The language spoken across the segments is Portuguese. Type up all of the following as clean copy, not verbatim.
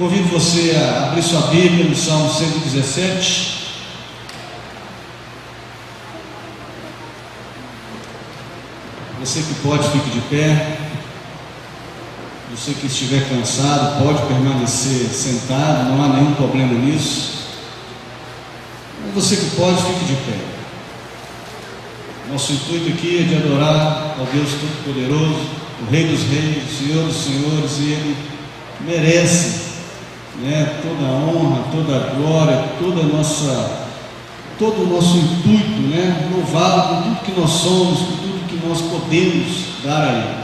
Convido você a abrir sua Bíblia no Salmo 117. Você que pode, fique de pé. Você que estiver cansado, pode permanecer sentado, não há nenhum problema nisso. Mas você que pode, fique de pé. Nosso intuito aqui é de adorar ao Deus Todo-Poderoso, o Rei dos Reis, o Senhor dos Senhores, e Ele merece toda a honra, toda a glória, todo o nosso intuito, louvá-lo por tudo que nós somos, por tudo que nós podemos dar a Ele.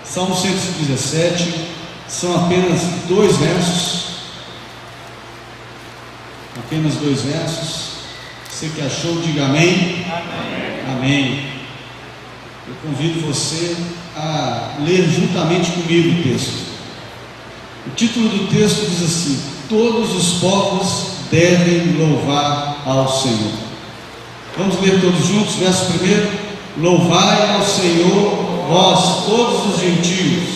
Salmo 117, são apenas 2 versos, apenas 2 versos. Você que achou, diga amém. Amém. Amém. Eu convido você a ler juntamente comigo o texto. O título do texto diz assim: todos os povos devem louvar ao Senhor. Vamos ler todos juntos, verso 1. Louvai ao Senhor, vós, todos os gentios,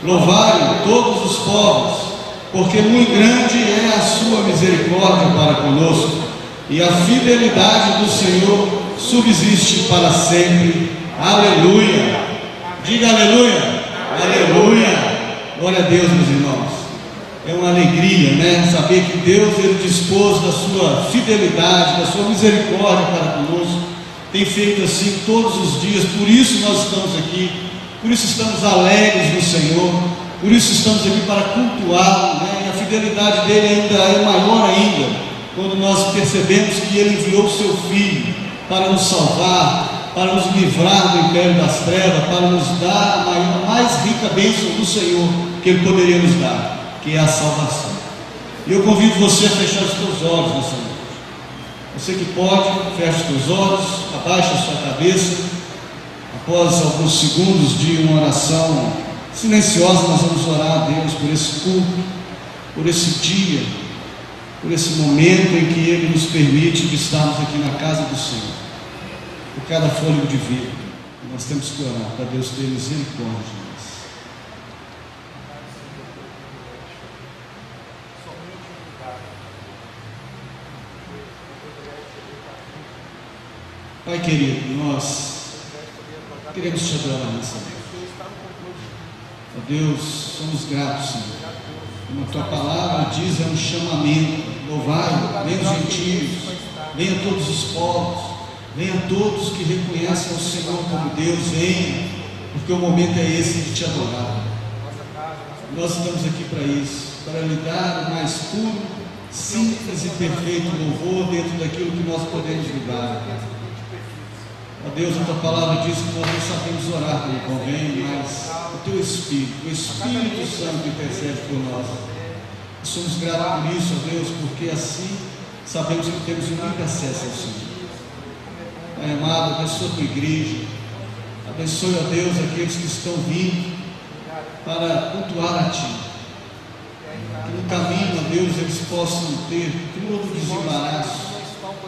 louvai todos os povos, porque muito grande é a sua misericórdia para conosco, e a fidelidade do Senhor subsiste para sempre. Aleluia. Diga aleluia. Aleluia. Glória a Deus, meus irmãos. É uma alegria, saber que Deus, Ele dispôs da sua fidelidade, da sua misericórdia para conosco, tem feito assim todos os dias. Por isso nós estamos aqui, por isso estamos alegres no Senhor, por isso estamos aqui para cultuá-lo, e a fidelidade dele ainda é maior ainda, quando nós percebemos que Ele enviou o seu Filho para nos salvar, para nos livrar do império das trevas, para nos dar a mais rica bênção do Senhor que Ele poderia nos dar, que é a salvação. E eu convido você a fechar os seus olhos nessa noite. Você que pode, feche os seus olhos, abaixe a sua cabeça. Após alguns segundos de uma oração silenciosa, nós vamos orar a Deus por esse culto, por esse dia, por esse momento em que Ele nos permite de estarmos aqui na casa do Senhor. Por cada fôlego de vida, nós temos que orar para Deus ter misericórdia de nós. Pai querido, nós queremos te adorar nessa noite. Ó Deus, somos gratos, Senhor. Como a tua palavra diz, é um chamamento. Louvai, venham os gentios, venham todos os povos, venham todos que reconhecem o Senhor como Deus, venham, porque o momento é esse de te adorar. Nós estamos aqui para isso, para lhe dar o mais puro, simples e perfeito louvor dentro daquilo que nós podemos lhe dar. Ó Deus, a tua palavra diz que nós não sabemos orar como convém, mas o teu Espírito, o Espírito Santo intercede por nós. E somos gratos por isso, ó Deus, porque assim sabemos que temos um único acesso ao Senhor. Pai amado, abençoa a tua igreja, abençoe, ó Deus, aqueles que estão vindo para cultuar a Ti, que no caminho, ó Deus, eles possam ter todo o desembaraço,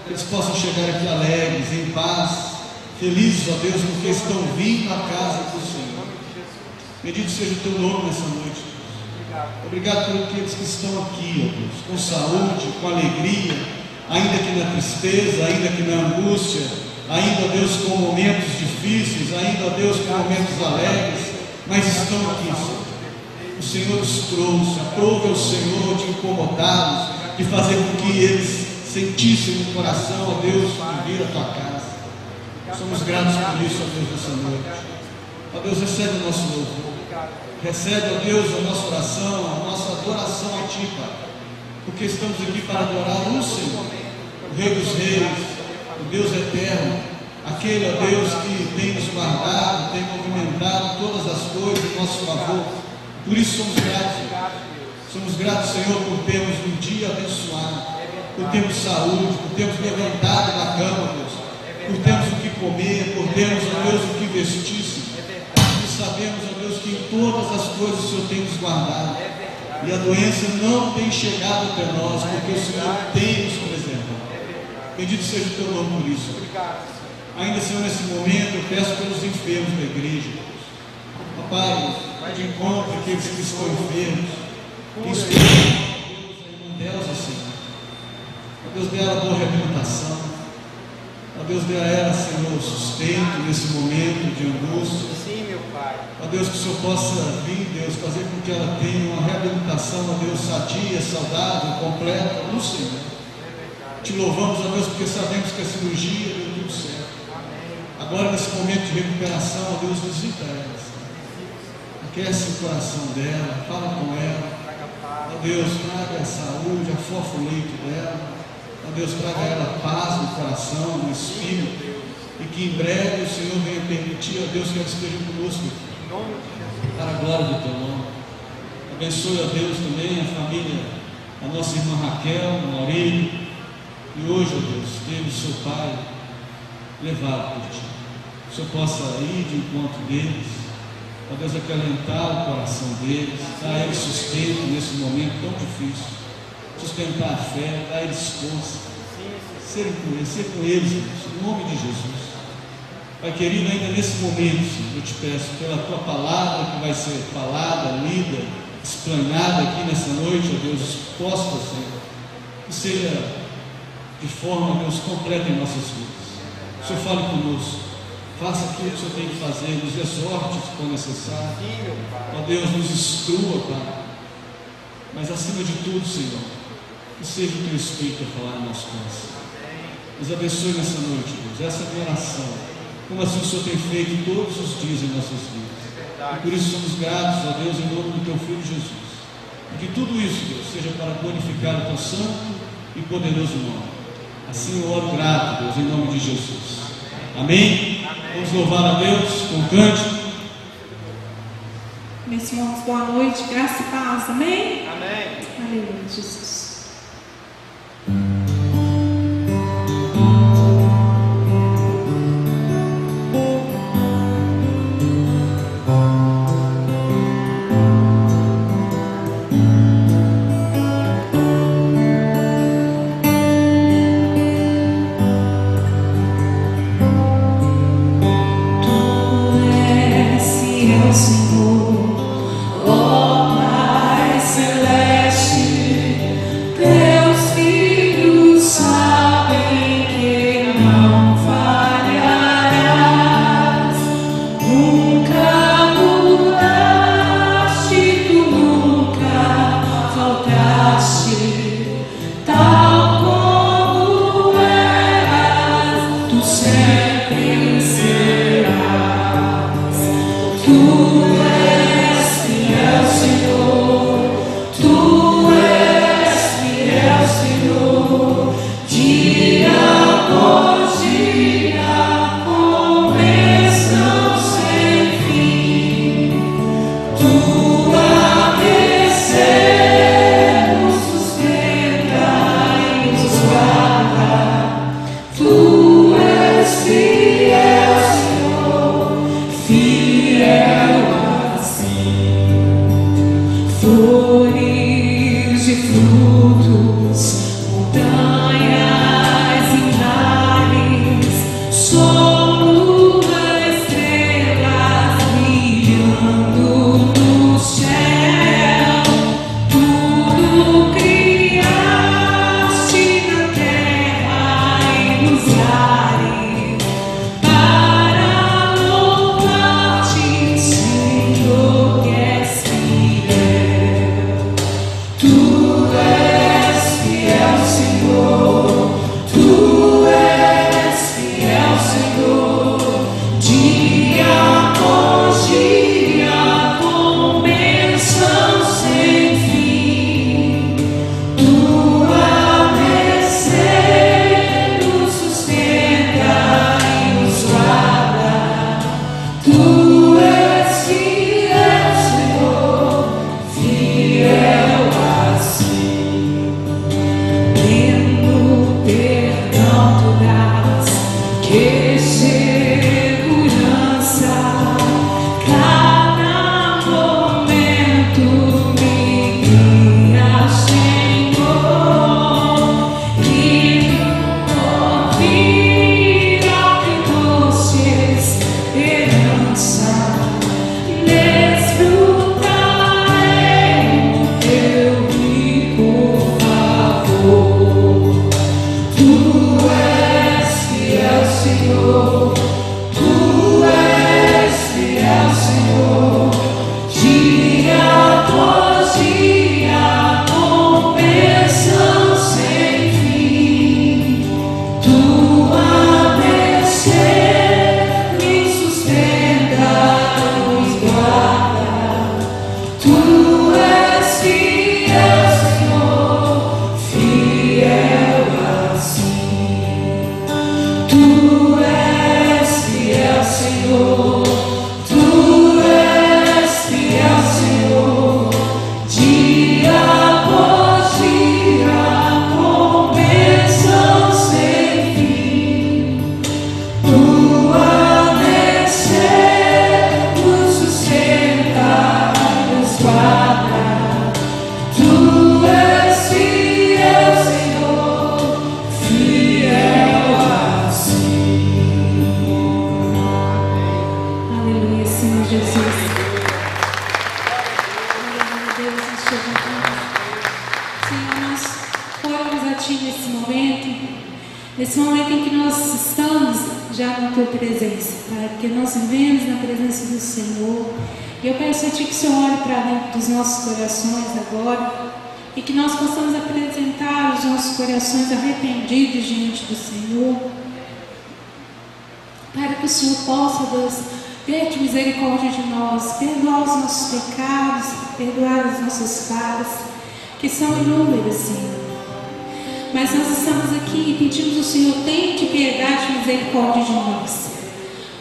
que eles possam chegar aqui alegres, em paz, felizes, ó Deus, porque estão vindo à casa do Senhor. Bendito seja o teu nome nessa noite, Deus. Obrigado por aqueles que estão aqui, ó Deus, com saúde, com alegria, ainda que na tristeza, ainda que na angústia, ainda, ó Deus, com momentos difíceis, ainda, ó Deus, com momentos alegres, mas estão aqui, Senhor. O Senhor os trouxe, aprove ao Senhor de incomodá-los, de fazer com que eles sentissem no coração, ó Deus, de vir à tua casa. Somos gratos por isso, ó Deus, nessa noite. Ó Deus, recebe o nosso louvor, recebe, ó Deus, a nossa oração, a nossa adoração a Ti, Pai, porque estamos aqui para adorar o Senhor, o Rei dos Reis, o Deus eterno, aquele, ó Deus, que tem nos guardado, tem movimentado todas as coisas em nosso favor. Por isso somos gratos. Somos gratos, Senhor, por termos um dia abençoado, por termos saúde, por termos levantado da cama, Deus, por termos o que comer, por termos, ó Deus, o que vestir, Senhor. E sabemos, ó Deus, que em todas as coisas o Senhor tem nos guardado, e a doença não tem chegado até nós, porque o Senhor tem nos preservado. Bendito seja o teu nome por isso. Ainda, Senhor, nesse momento, eu peço pelos enfermos da igreja. Ó Pai, de encontro aqueles que estão enfermos, que estão Deus, dê a ela boa reabilitação. Ó Deus, dê a ela, Senhor, sustento nesse momento de angústia. Sim, meu Pai. Ó Deus, que o Senhor possa vir, Deus, fazer com que ela tenha uma reabilitação, ó Deus, sadia, saudável, completa no Senhor. Te louvamos, ó Deus, porque sabemos que a cirurgia deu tudo certo. Agora, nesse momento de recuperação, ó Deus, visita ela, Senhor. Aquece o coração dela, fala com ela. Ó Deus, traga a saúde, afofa o leito dela. Ó Deus, traga a ela paz no coração, no espírito. E que em breve o Senhor venha permitir, ó Deus, que ela esteja conosco aqui, para a glória do teu nome. Abençoe, ó Deus, também a família, a nossa irmã Raquel, Maurílio. E hoje, ó Deus, teve o seu pai levado por ti. Que o Senhor possa ir de encontro deles, ó Deus, acalentar o coração deles, dar a eles sustento nesse momento tão difícil, sustentar a fé, dar a eles força, ser com eles, Deus, em nome de Jesus. Pai querido, ainda nesse momento, Senhor, eu te peço, pela tua palavra que vai ser falada, lida, explanada aqui nessa noite, ó Deus, exposta, Senhor, que seja de forma, Deus, completa em nossas vidas. O Senhor fale conosco, faça aquilo que o Senhor tem que fazer, nos exorte se for necessário. Ó Deus, nos instrua, Pai. Mas acima de tudo, Senhor, que seja o teu Espírito a falar no nosso coração. Nos abençoe nessa noite, Deus. Essa é a minha oração, como assim o Senhor tem feito todos os dias em nossas vidas. E por isso somos gratos a Deus em nome do teu Filho Jesus. E que tudo isso, Deus, seja para glorificar o teu santo e poderoso nome. Assim eu oro grato, Deus, em nome de Jesus. Amém? Vamos louvar a Deus com um cântico. Meus irmãos, boa noite, graça e paz, amém? Amém. Aleluia, Jesus. Senhor, ó Pai Celeste, fiel Nesse momento em que nós estamos já na Tua presença, Pai, porque nós vivemos na presença do Senhor. E eu peço a Ti que o Senhor olhe para dentro dos nossos corações agora e que nós possamos apresentar os nossos corações arrependidos diante do Senhor, para que o Senhor possa, Deus, ter misericórdia de nós, perdoar os nossos pecados, perdoar as nossas falhas, que são inúmeras, Senhor. Mas nós estamos aqui e pedimos ao Senhor, tenha piedade e misericórdia de nós.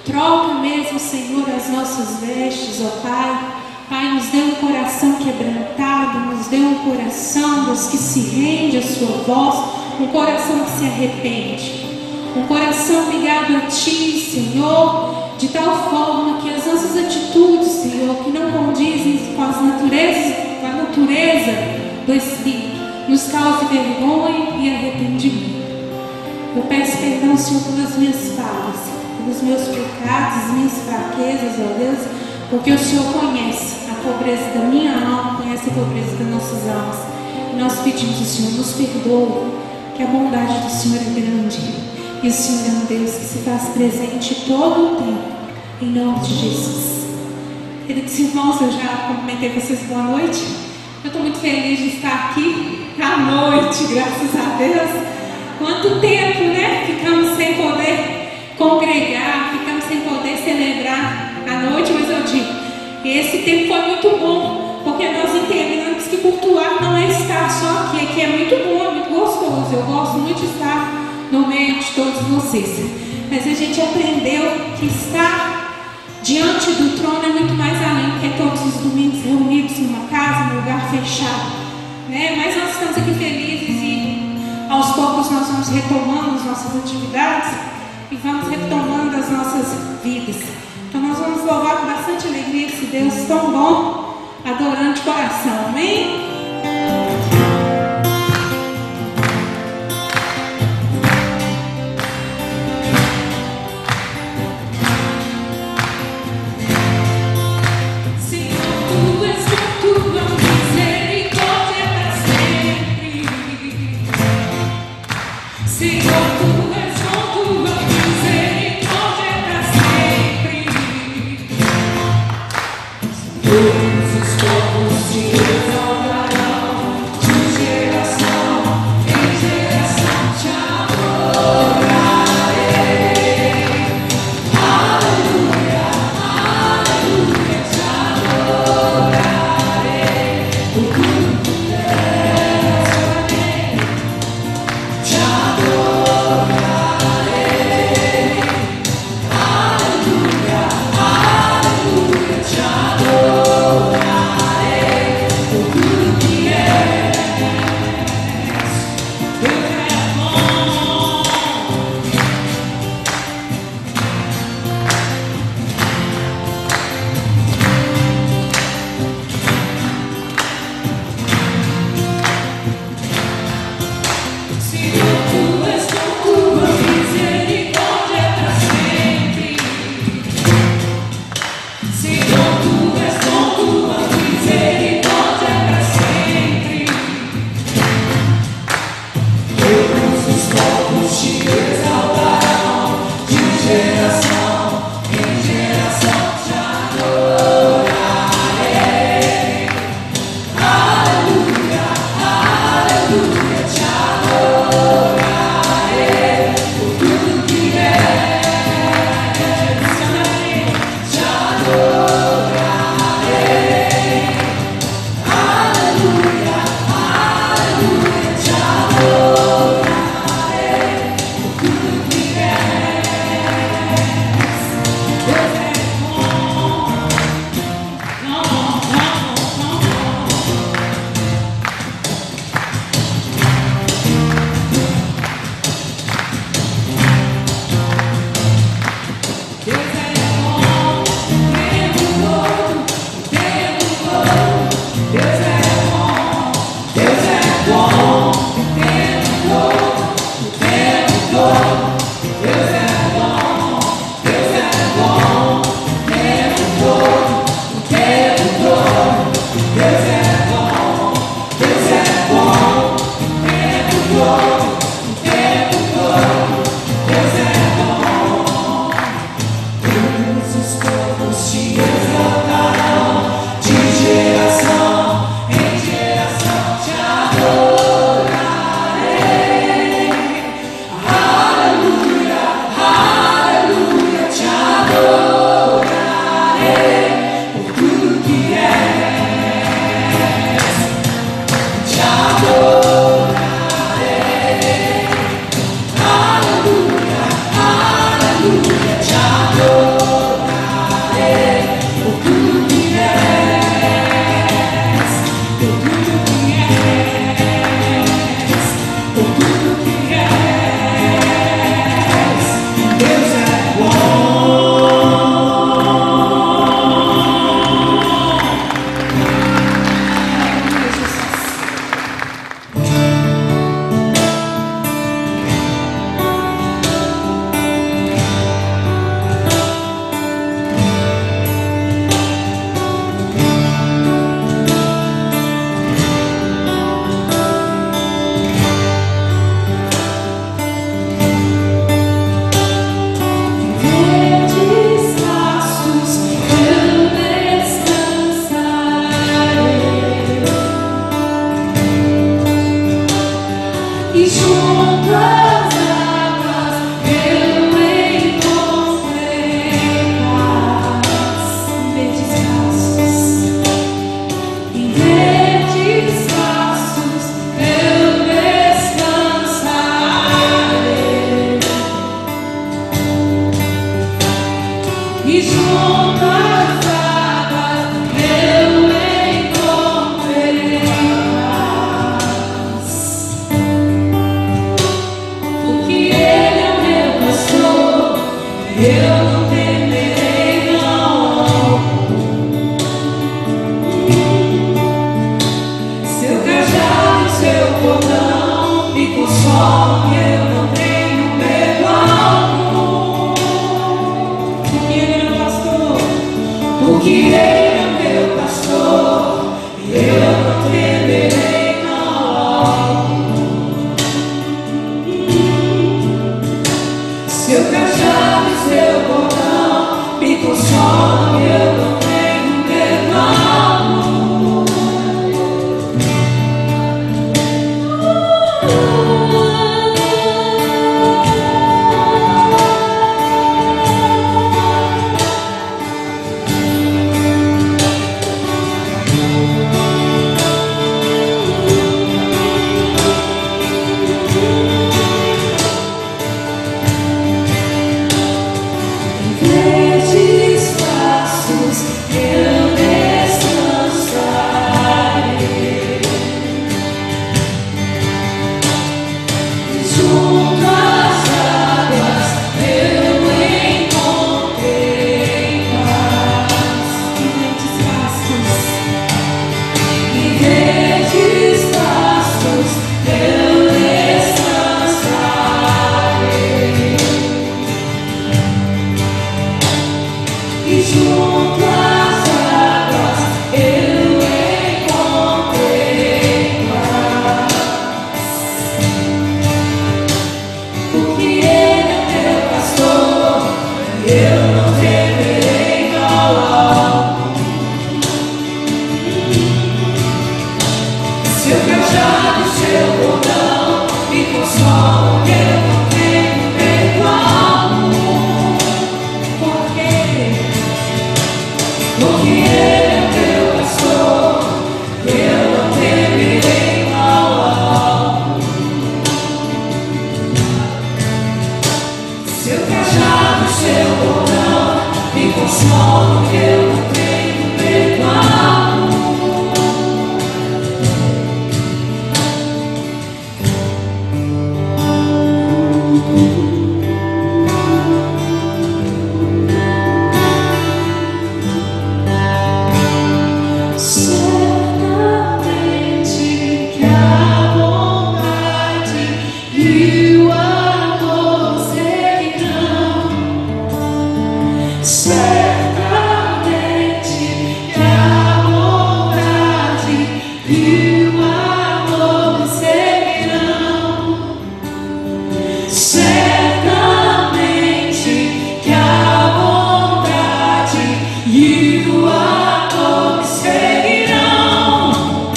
Troca mesmo, Senhor, as nossas vestes, ó Pai. Pai, nos dê um coração quebrantado, nos dê um coração, Deus, que se rende à Sua voz, um coração que se arrepende, um coração ligado a Ti, Senhor, de tal forma que as nossas atitudes, Senhor, que não condizem com a natureza do Espírito, nos cause vergonha e arrependimento. Eu peço perdão, Senhor, pelas minhas falhas, pelos meus pecados, minhas fraquezas, ó Deus, porque o Senhor conhece a pobreza da minha alma, conhece a pobreza das nossas almas. E nós pedimos ao Senhor, nos perdoe, que a bondade do Senhor é grande. E o Senhor é um Deus que se faz presente todo o tempo, em nome de Jesus. Queridos irmãos, eu já cumprimentei vocês, boa noite. Eu estou muito feliz de estar aqui à noite, graças a Deus. Quanto tempo, né? Ficamos sem poder congregar, ficamos sem poder celebrar a noite, mas eu digo, esse tempo foi muito bom, porque nós entendemos que cultuar não é estar só aqui é muito bom, é muito gostoso. Eu gosto muito de estar no meio de todos vocês, mas a gente aprendeu que estar diante do trono é muito mais além, porque todos os domingos reunidos numa casa, num lugar fechado, né? Mas nós estamos aqui felizes e aos poucos nós vamos retomando as nossas atividades e vamos retomando as nossas vidas. Então nós vamos louvar com bastante alegria esse Deus tão bom, adorando de coração, amém? Te adoro. e junto às águas eu encontrei paz. Porque Ele é o meu pastor, eu não temerei, não. Seu cajado e seu cordão me consolam, e eu não tenho medo algum. Porque Ele é meu pastor, porque Ele é meu pastor, e eu não temerei, não. Seu cajado e seu cordão me consolam, e eu não tenho medo algum. Verdes pastos eu descansarei, junto às águas eu encontrei paz. Em verdes pastos eu descansarei, e junto às águas eu encontrei paz. Porque Ele é meu pastor, eu não temerei, não. Seu cajado e seu cordão me consolam, eu não tenho medo algum. Porque Ele é meu pastor, eu não temerei, não. Seu cajado e seu cordão me consolam, eu não tenho medo algum. Certamente que a bondade e o amor seguirão. Certamente que a bondade e o amor seguirão. Certamente que a bondade e o amor seguirão.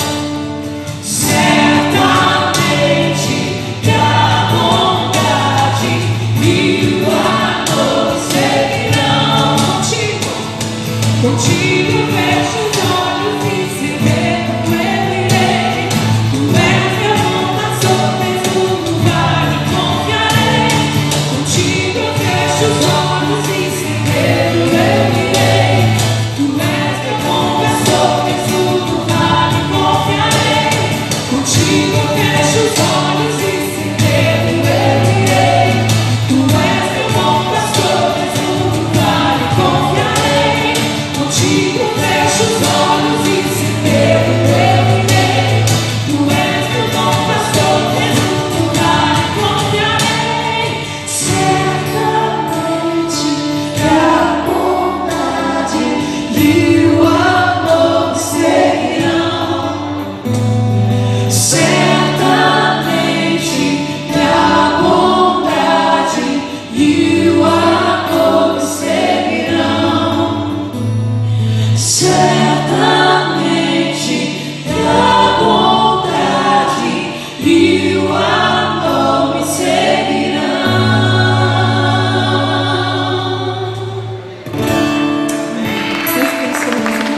Certamente que a bondade e o amor seguirão. Contigo fecho os olhos e sem medo eu irei. Tu és meu bom pastor, mesmo no vale confiarei. Contigo fecho os olhos e sem medo eu irei. Tu és meu bom pastor, mesmo no vale confiarei. Contigo fecho os olhos e sem medo eu irei. Tu és meu bom pastor, mesmo no vale confiarei. Contigo fecho os olhos e sem medo eu irei. Tu és meu bom pastor, mesmo no vale confiarei. Certamente que a bondade e o amor seguirão. Certamente que a bondade e o amor seguirão. Certamente que a bondade e o amor me seguirão. Vocês pensam nisso?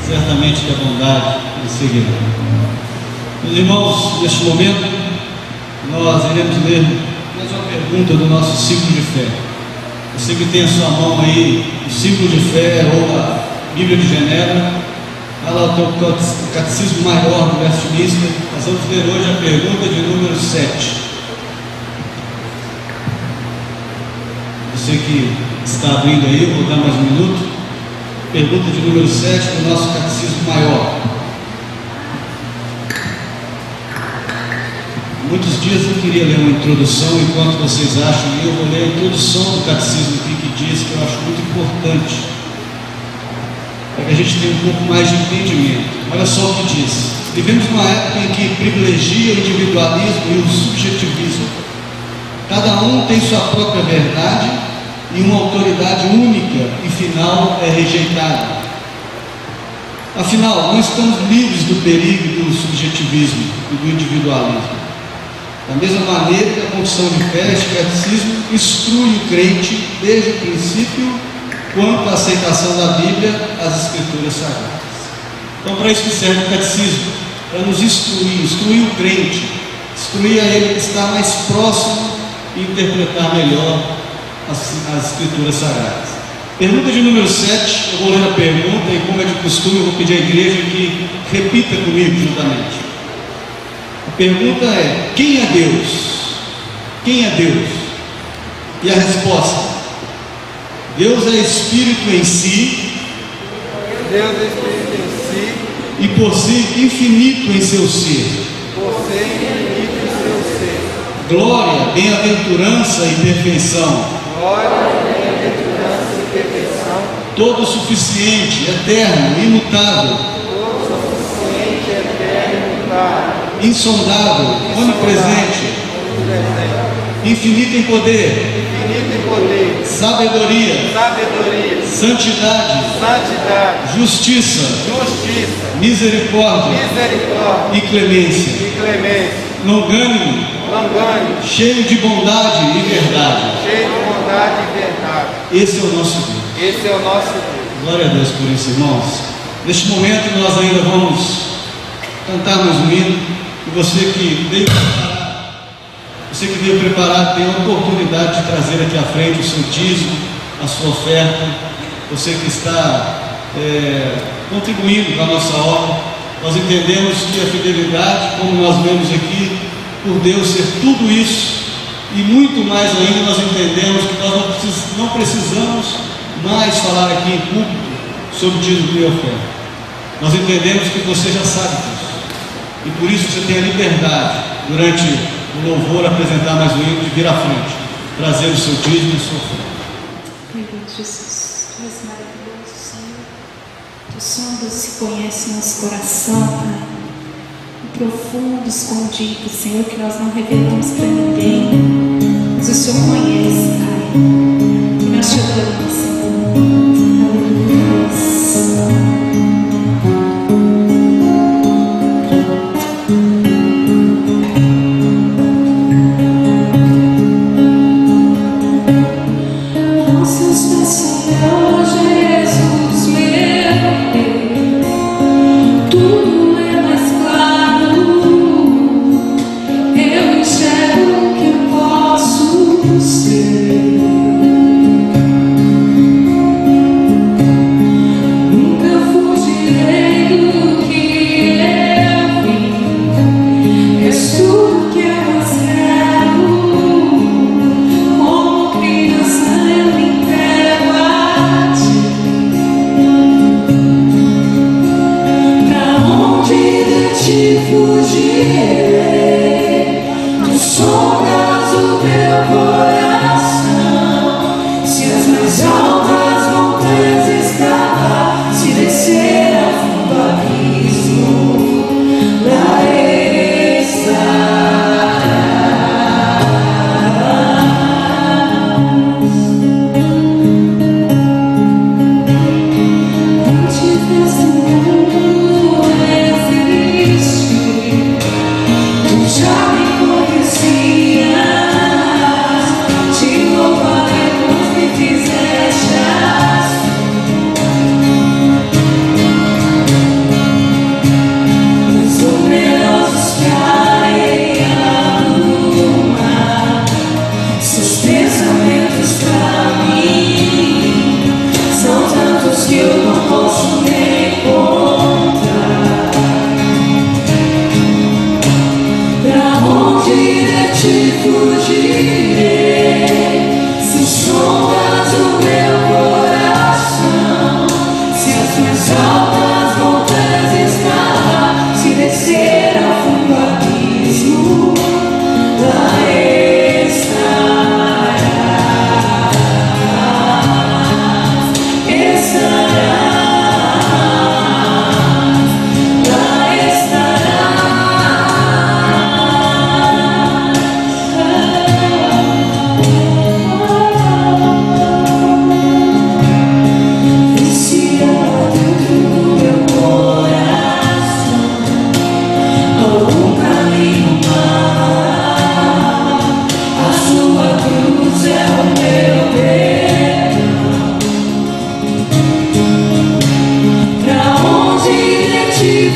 Certamente que a bondade me seguirá. Meus irmãos, neste momento, nós iremos ler mais uma pergunta do nosso ciclo de fé. Você que tem a sua mão aí, o símbolo de fé ou a Bíblia de Genebra, vai lá o Catecismo Maior do Westminster. Nós vamos ler hoje a pergunta de número 7. Você que está abrindo aí, vou dar mais um minuto. Pergunta de número 7 do nosso Catecismo Maior. Muitos dias eu queria ler uma introdução, enquanto vocês acham, e eu vou ler a introdução do Catecismo aqui, que diz, que eu acho muito importante, para que a gente tenha um pouco mais de entendimento. Olha só o que diz: vivemos numa época em que privilegia o individualismo e o subjetivismo. Cada um tem sua própria verdade e uma autoridade única e final é rejeitada. Afinal, não estamos livres do perigo do subjetivismo e do individualismo. Da mesma maneira que a confissão de fé, este catecismo instrui o crente desde o princípio quanto à aceitação da Bíblia, as Escrituras Sagradas. Então, para isso que serve o catecismo, para nos instruir o crente, instruir a ele que está mais próximo e interpretar melhor as Escrituras Sagradas. Pergunta de número 7, eu vou ler a pergunta e, como é de costume, eu vou pedir à igreja que repita comigo juntamente. A pergunta é: quem é Deus? Quem é Deus? E a resposta: Deus é Espírito em si. Deus é Espírito em si. E por si infinito em seu ser. Por ser infinito em seu ser. Glória, bem-aventurança e perfeição. Glória, bem-aventurança e perfeição. Todo suficiente, eterno, imutável. Todo suficiente, eterno, imutável. Insondável, onipresente. Infinito em poder. Infinito em poder. Sabedoria. Sabedoria. Santidade. Santidade. Justiça. Justiça. Misericórdia. Misericórdia. E clemência. E clemência. Longânimo. Longânimo. Cheio de bondade e verdade. Cheio de bondade e verdade. Esse é o nosso Deus. Esse é o nosso Deus. Glória a Deus por isso, irmãos. Neste momento nós ainda vamos cantar mais um hino. E você que veio preparado, tem a oportunidade de trazer aqui à frente o seu dízimo, a sua oferta. Você que está contribuindo com a nossa obra. Nós entendemos que a fidelidade, como nós vemos aqui, por Deus ser tudo isso e muito mais ainda, nós entendemos que nós não precisamos mais falar aqui em público sobre dízimo e oferta. Nós entendemos que você já sabe disso. E por isso você tem a liberdade, durante o louvor, apresentar mais um hino, de vir à frente, trazer o seu dízimo e a sua oferta. Jesus, tu és maravilhoso, Senhor. Tu sondas e conhece nosso coração, Pai. O profundo, escondido, Senhor, que nós não revelamos para ninguém. Mas o Senhor conhece, Pai. E nós te adoramos, Senhor. Ser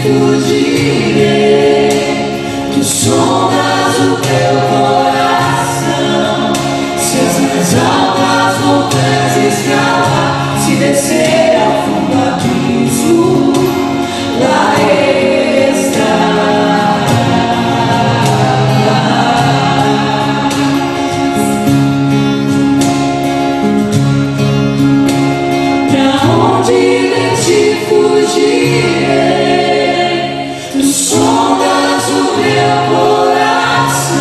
fugirei, tu sondas o meu coração. Se as mais altas montanhas escalar, se descer ao fundo do abismo, lá fugirei, tu sondas o meu coração.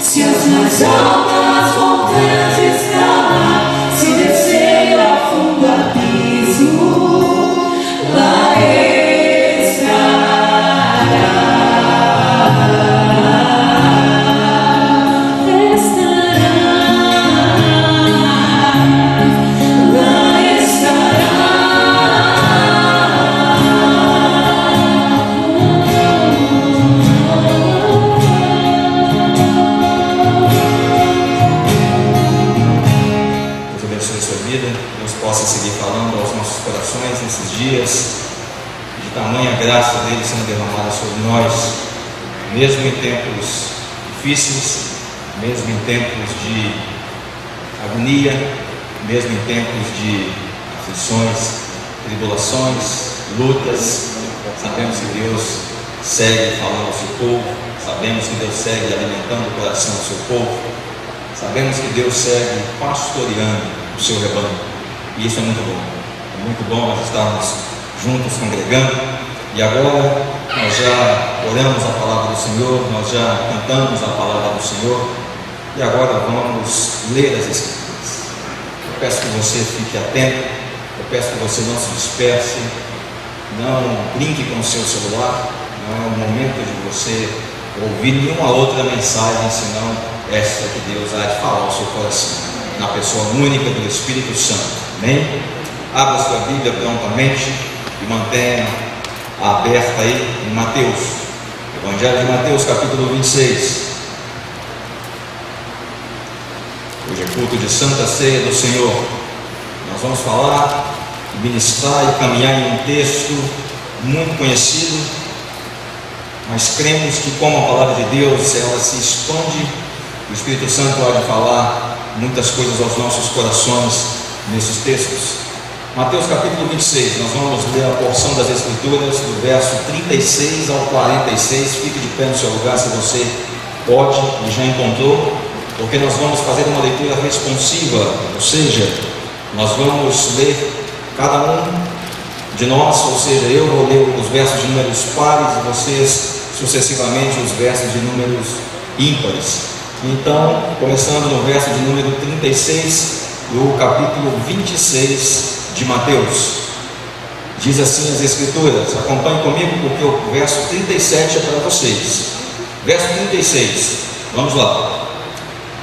Se as mais altas montanhas escalar, se descer ao fundo do abismo, lá nesses dias, de tamanha graça dele sendo derramada sobre nós, mesmo em tempos difíceis, mesmo em tempos de agonia, mesmo em tempos de aflições, tribulações, lutas. Sabemos que Deus segue falando ao seu povo, sabemos que Deus segue alimentando o coração do seu povo, sabemos que Deus segue pastoreando o seu rebanho, e isso é muito bom. É muito bom nós estarmos juntos congregando, e agora nós já oramos a palavra do Senhor, nós já cantamos a palavra do Senhor, e agora vamos ler as Escrituras. Eu peço que você fique atento, eu peço que você não se disperse, não brinque com o seu celular, não é o momento de você ouvir nenhuma outra mensagem senão esta que Deus há de falar ao seu coração, na pessoa única do Espírito Santo. Amém? Abra sua Bíblia prontamente e mantenha aberta aí em Mateus, Evangelho de Mateus, capítulo 26. Hoje é culto de Santa Ceia do Senhor. Nós vamos falar, ministrar e caminhar em um texto muito conhecido, mas cremos que, como a palavra de Deus, ela se expande, o Espírito Santo há de falar muitas coisas aos nossos corações nesses textos. Mateus capítulo 26, nós vamos ler a porção das Escrituras do verso 36 ao 46. Fique de pé no seu lugar se você pode e já encontrou, porque nós vamos fazer uma leitura responsiva, ou seja, nós vamos ler cada um de nós, ou seja, eu vou ler os versos de números pares e vocês sucessivamente os versos de números ímpares. Então, começando no verso de número 36 do capítulo 26 de Mateus, diz assim as Escrituras, acompanhe comigo porque o verso 37 é para vocês. Verso 36, vamos lá.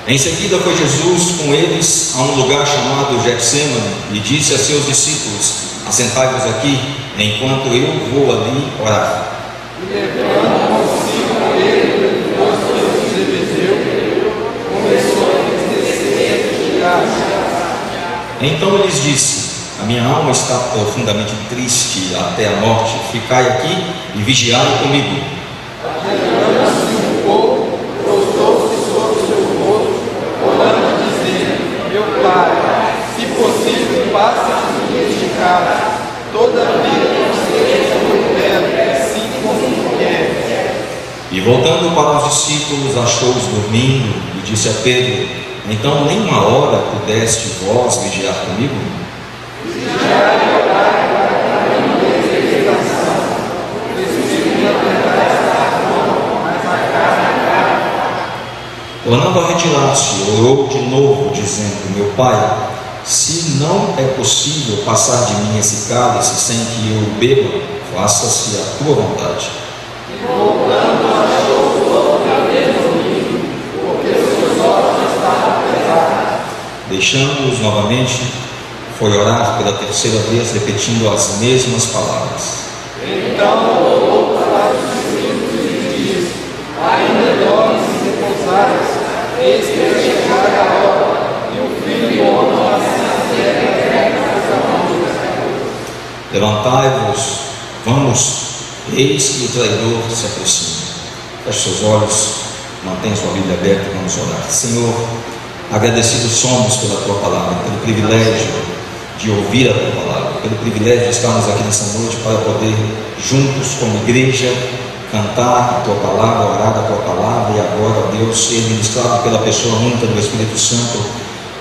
Em seguida foi Jesus com eles a um lugar chamado Getsêmani e disse a seus discípulos: assentai-vos aqui, enquanto eu vou ali orar. E levando consigo ele o rosto de Zebedeu, começou a entristecer e chorar. Então lhes disse: a minha alma está profundamente triste até a morte, ficai aqui e vigiai comigo. Ajoelhando-se um pouco, prostou-se sobre o seu rosto, orando e dizendo: meu Pai, se possível, passa-me deste cálice, todavia não seja como eu quero, assim como tu queres. E voltando para os discípulos, achou-os dormindo e disse a Pedro: então nem uma hora pudeste vós vigiar comigo? Vigiai e orai para que não deis tentação. O espírito não tentar estar bom, mas a carne é fraca. Tornando a retirar-se, orou de novo, dizendo: meu Pai, se não é possível passar de mim esse cálice sem que eu o beba, faça-se a tua vontade. E voltando, achou-os outra vez dormindo, porque seus olhos estavam pesados. Deixando-os novamente, foi orar pela terceira vez, repetindo as mesmas palavras. Então olhou para os discípulos e disse: ainda dormes e repousais, eis que é chegada a hora, e o Filho do Homem assim entregue nas mãos dos pecadores. Levantai-vos, vamos, Eis que o traidor se aproxima. Feche seus olhos, mantenha sua Bíblia aberta e vamos orar. Senhor, agradecidos somos pela Tua palavra, pelo privilégio de ouvir a Tua palavra, pelo privilégio de estarmos aqui nessa noite para poder, juntos como igreja, cantar a Tua palavra, orar a Tua palavra e agora, Deus, ser ministrado pela pessoa única do Espírito Santo.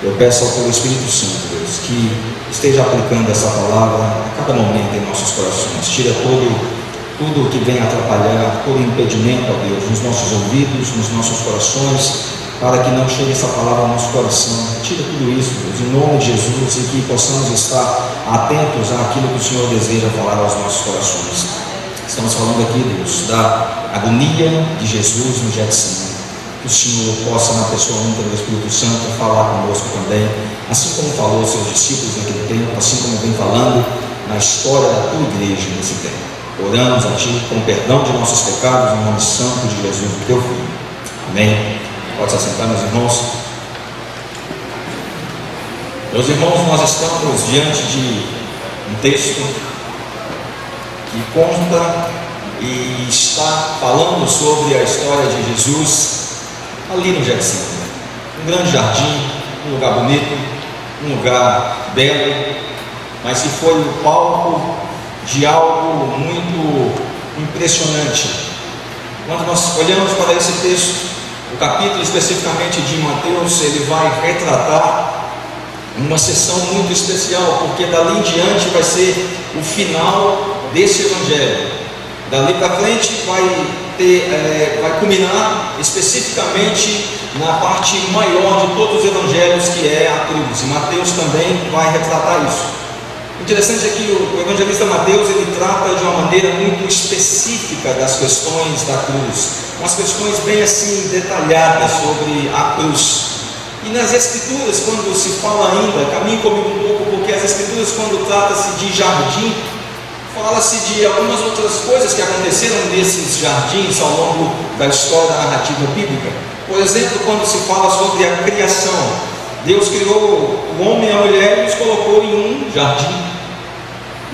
Eu peço ao Teu Espírito Santo, Deus, que esteja aplicando essa palavra a cada momento em nossos corações. Tira tudo que vem atrapalhar, todo impedimento, ó Deus, nos nossos ouvidos, nos nossos corações, para que não chegue essa palavra ao nosso coração. Tira tudo isso, Deus, em nome de Jesus, e que possamos estar atentos àquilo que o Senhor deseja falar aos nossos corações. Estamos falando aqui, Deus, da agonia de Jesus no Getsemane. Que o Senhor possa, na pessoa única do Espírito Santo, falar conosco também, assim como falou aos seus discípulos naquele tempo, assim como vem falando na história da tua igreja nesse tempo. Oramos a Ti com perdão de nossos pecados, no nome santo de Jesus, o Teu Filho. Amém. Pode se assentar, meus irmãos. Meus irmãos, nós estamos diante de um texto que conta e está falando sobre a história de Jesus ali no Getsemane. Um grande jardim, um lugar bonito, um lugar belo, mas que foi o palco de algo muito impressionante. Quando nós olhamos para esse texto, o capítulo especificamente de Mateus, ele vai retratar uma sessão muito especial, porque dali em diante vai ser o final desse evangelho. Dali para frente vai culminar especificamente na parte maior de todos os evangelhos, que é a cruz. E Mateus também vai retratar isso. O interessante é que o evangelista Mateus, ele trata de uma maneira muito específica das questões da cruz, umas questões bem assim detalhadas sobre a cruz. E nas Escrituras, quando se fala ainda, caminhe comigo um pouco, porque as Escrituras, quando trata-se de jardim, fala-se de algumas outras coisas que aconteceram nesses jardins ao longo da história da narrativa bíblica. Por exemplo, quando se fala sobre a criação, Deus criou o homem e a mulher e os colocou em um jardim.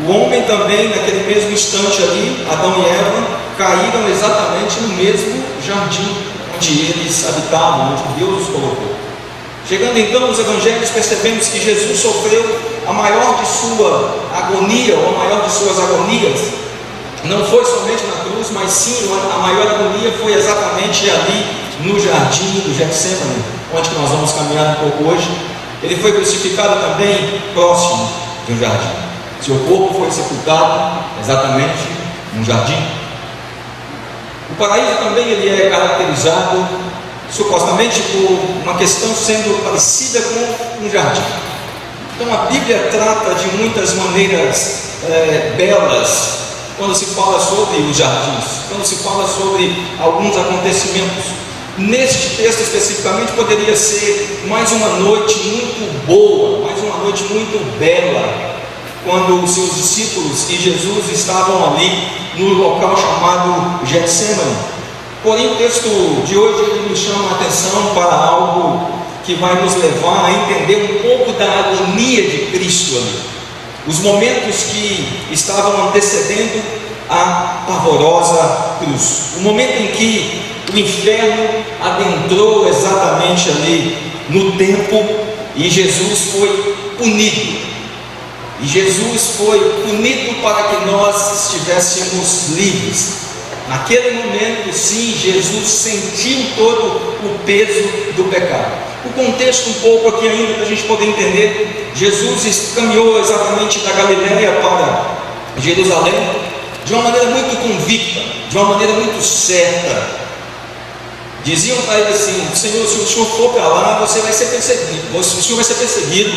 O homem também, naquele mesmo instante ali, Adão e Eva, caíram exatamente no mesmo jardim onde eles habitavam, onde Deus os colocou. Chegando então nos evangelhos, percebemos que Jesus sofreu a maior de sua agonia, ou a maior de suas agonias. Não foi somente na cruz, mas sim a maior agonia foi exatamente ali no jardim do Getsemane, onde nós vamos caminhar um pouco hoje. Ele foi crucificado também próximo de um jardim. Seu corpo foi sepultado exatamente num jardim. O paraíso também ele é caracterizado supostamente por uma questão sendo parecida com um jardim. Então a Bíblia trata de muitas maneiras belas quando se fala sobre os jardins, quando se fala sobre alguns acontecimentos. Neste texto especificamente poderia ser mais uma noite muito boa, mais uma noite muito bela, quando os seus discípulos e Jesus estavam ali no local chamado Getsemane. Porém, o texto de hoje ele nos chama a atenção para algo que vai nos levar a entender um pouco da agonia de Cristo ali. Os momentos que estavam antecedendo a pavorosa cruz. O momento em que o inferno adentrou exatamente ali no tempo e Jesus foi punido. E Jesus foi punido para que nós estivéssemos livres. Naquele momento, sim, Jesus sentiu todo o peso do pecado. O contexto um pouco aqui ainda para a gente poder entender. Jesus caminhou exatamente da Galiléia para Jerusalém de uma maneira muito convicta, de uma maneira muito certa. Diziam para ele assim: Senhor, se o Senhor for para lá, você vai ser perseguido, o Senhor vai ser perseguido,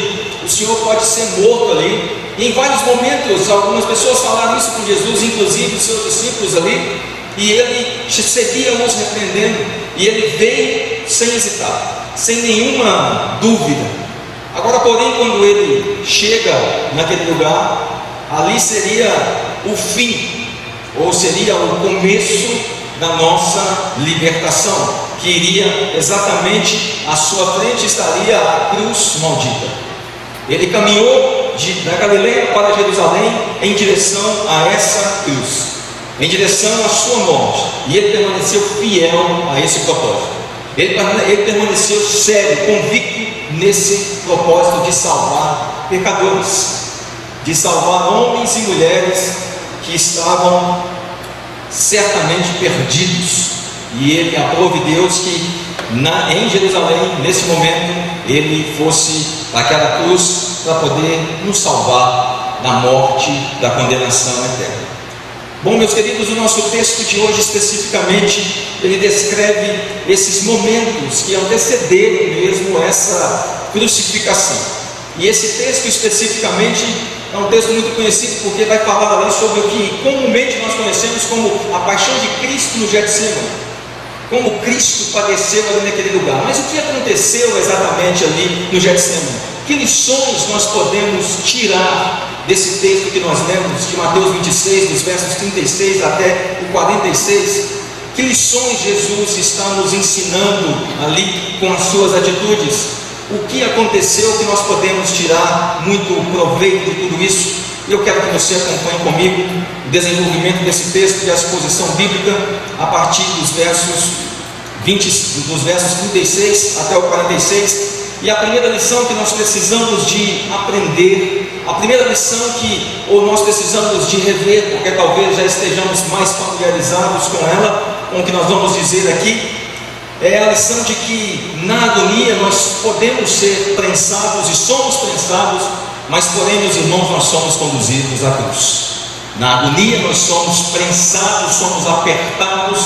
o Senhor pode ser morto ali. E em vários momentos, algumas pessoas falaram isso com Jesus, inclusive os seus discípulos ali, e ele seguia os repreendendo, e ele veio sem hesitar, sem nenhuma dúvida. Agora, porém, quando ele chega naquele lugar, ali seria o fim, ou seria o começo da nossa libertação, que iria exatamente à sua frente estaria a cruz maldita. Ele caminhou da Galileia para Jerusalém em direção a essa cruz. em direção à sua morte, e ele permaneceu fiel a esse propósito. Ele permaneceu sério, convicto nesse propósito de salvar pecadores, de salvar homens e mulheres que estavam certamente perdidos. E ele aprove Deus que em Jerusalém, nesse momento, ele fosse àquela cruz para poder nos salvar da morte, da condenação eterna. Bom, meus queridos, o nosso texto de hoje especificamente, ele descreve esses momentos que antecederam mesmo essa crucificação. E esse texto especificamente é um texto muito conhecido porque vai falar ali sobre o que comumente nós conhecemos como a paixão de Cristo no Getsemane, como Cristo padeceu ali naquele lugar. Mas o que aconteceu exatamente ali no Getsemane? Que lições nós podemos tirar desse texto que nós lemos, de Mateus 26, dos versos 36 até o 46? Que lições Jesus está nos ensinando ali com as suas atitudes? O que aconteceu que nós podemos tirar muito proveito de tudo isso? Eu quero que você acompanhe comigo o desenvolvimento desse texto e a exposição bíblica a partir dos versos 36 até o 46. E a primeira lição que nós precisamos de aprender, a primeira lição que nós precisamos de rever, porque talvez já estejamos mais familiarizados com ela, com o que nós vamos dizer aqui, é a lição de que na agonia nós podemos ser prensados e somos prensados, mas porém, meus irmãos, nós somos conduzidos à cruz. Na agonia nós somos prensados, somos apertados,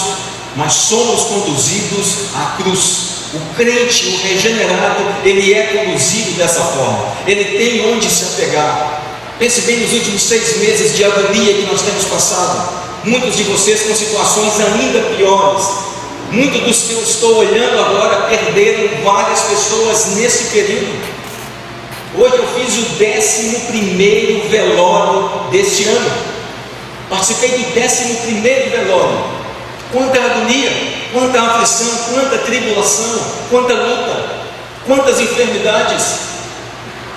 mas somos conduzidos à cruz. O crente, o regenerado, ele é conduzido dessa forma, ele tem onde se apegar. Pense bem nos últimos 6 meses de agonia que nós temos passado, muitos de vocês com situações ainda piores. Muitos dos que eu estou olhando agora perderam várias pessoas nesse período. Hoje eu fiz o 11º velório deste ano, participei do 11º velório. Quanta agonia, quanta aflição, quanta tribulação, quanta luta, quantas enfermidades,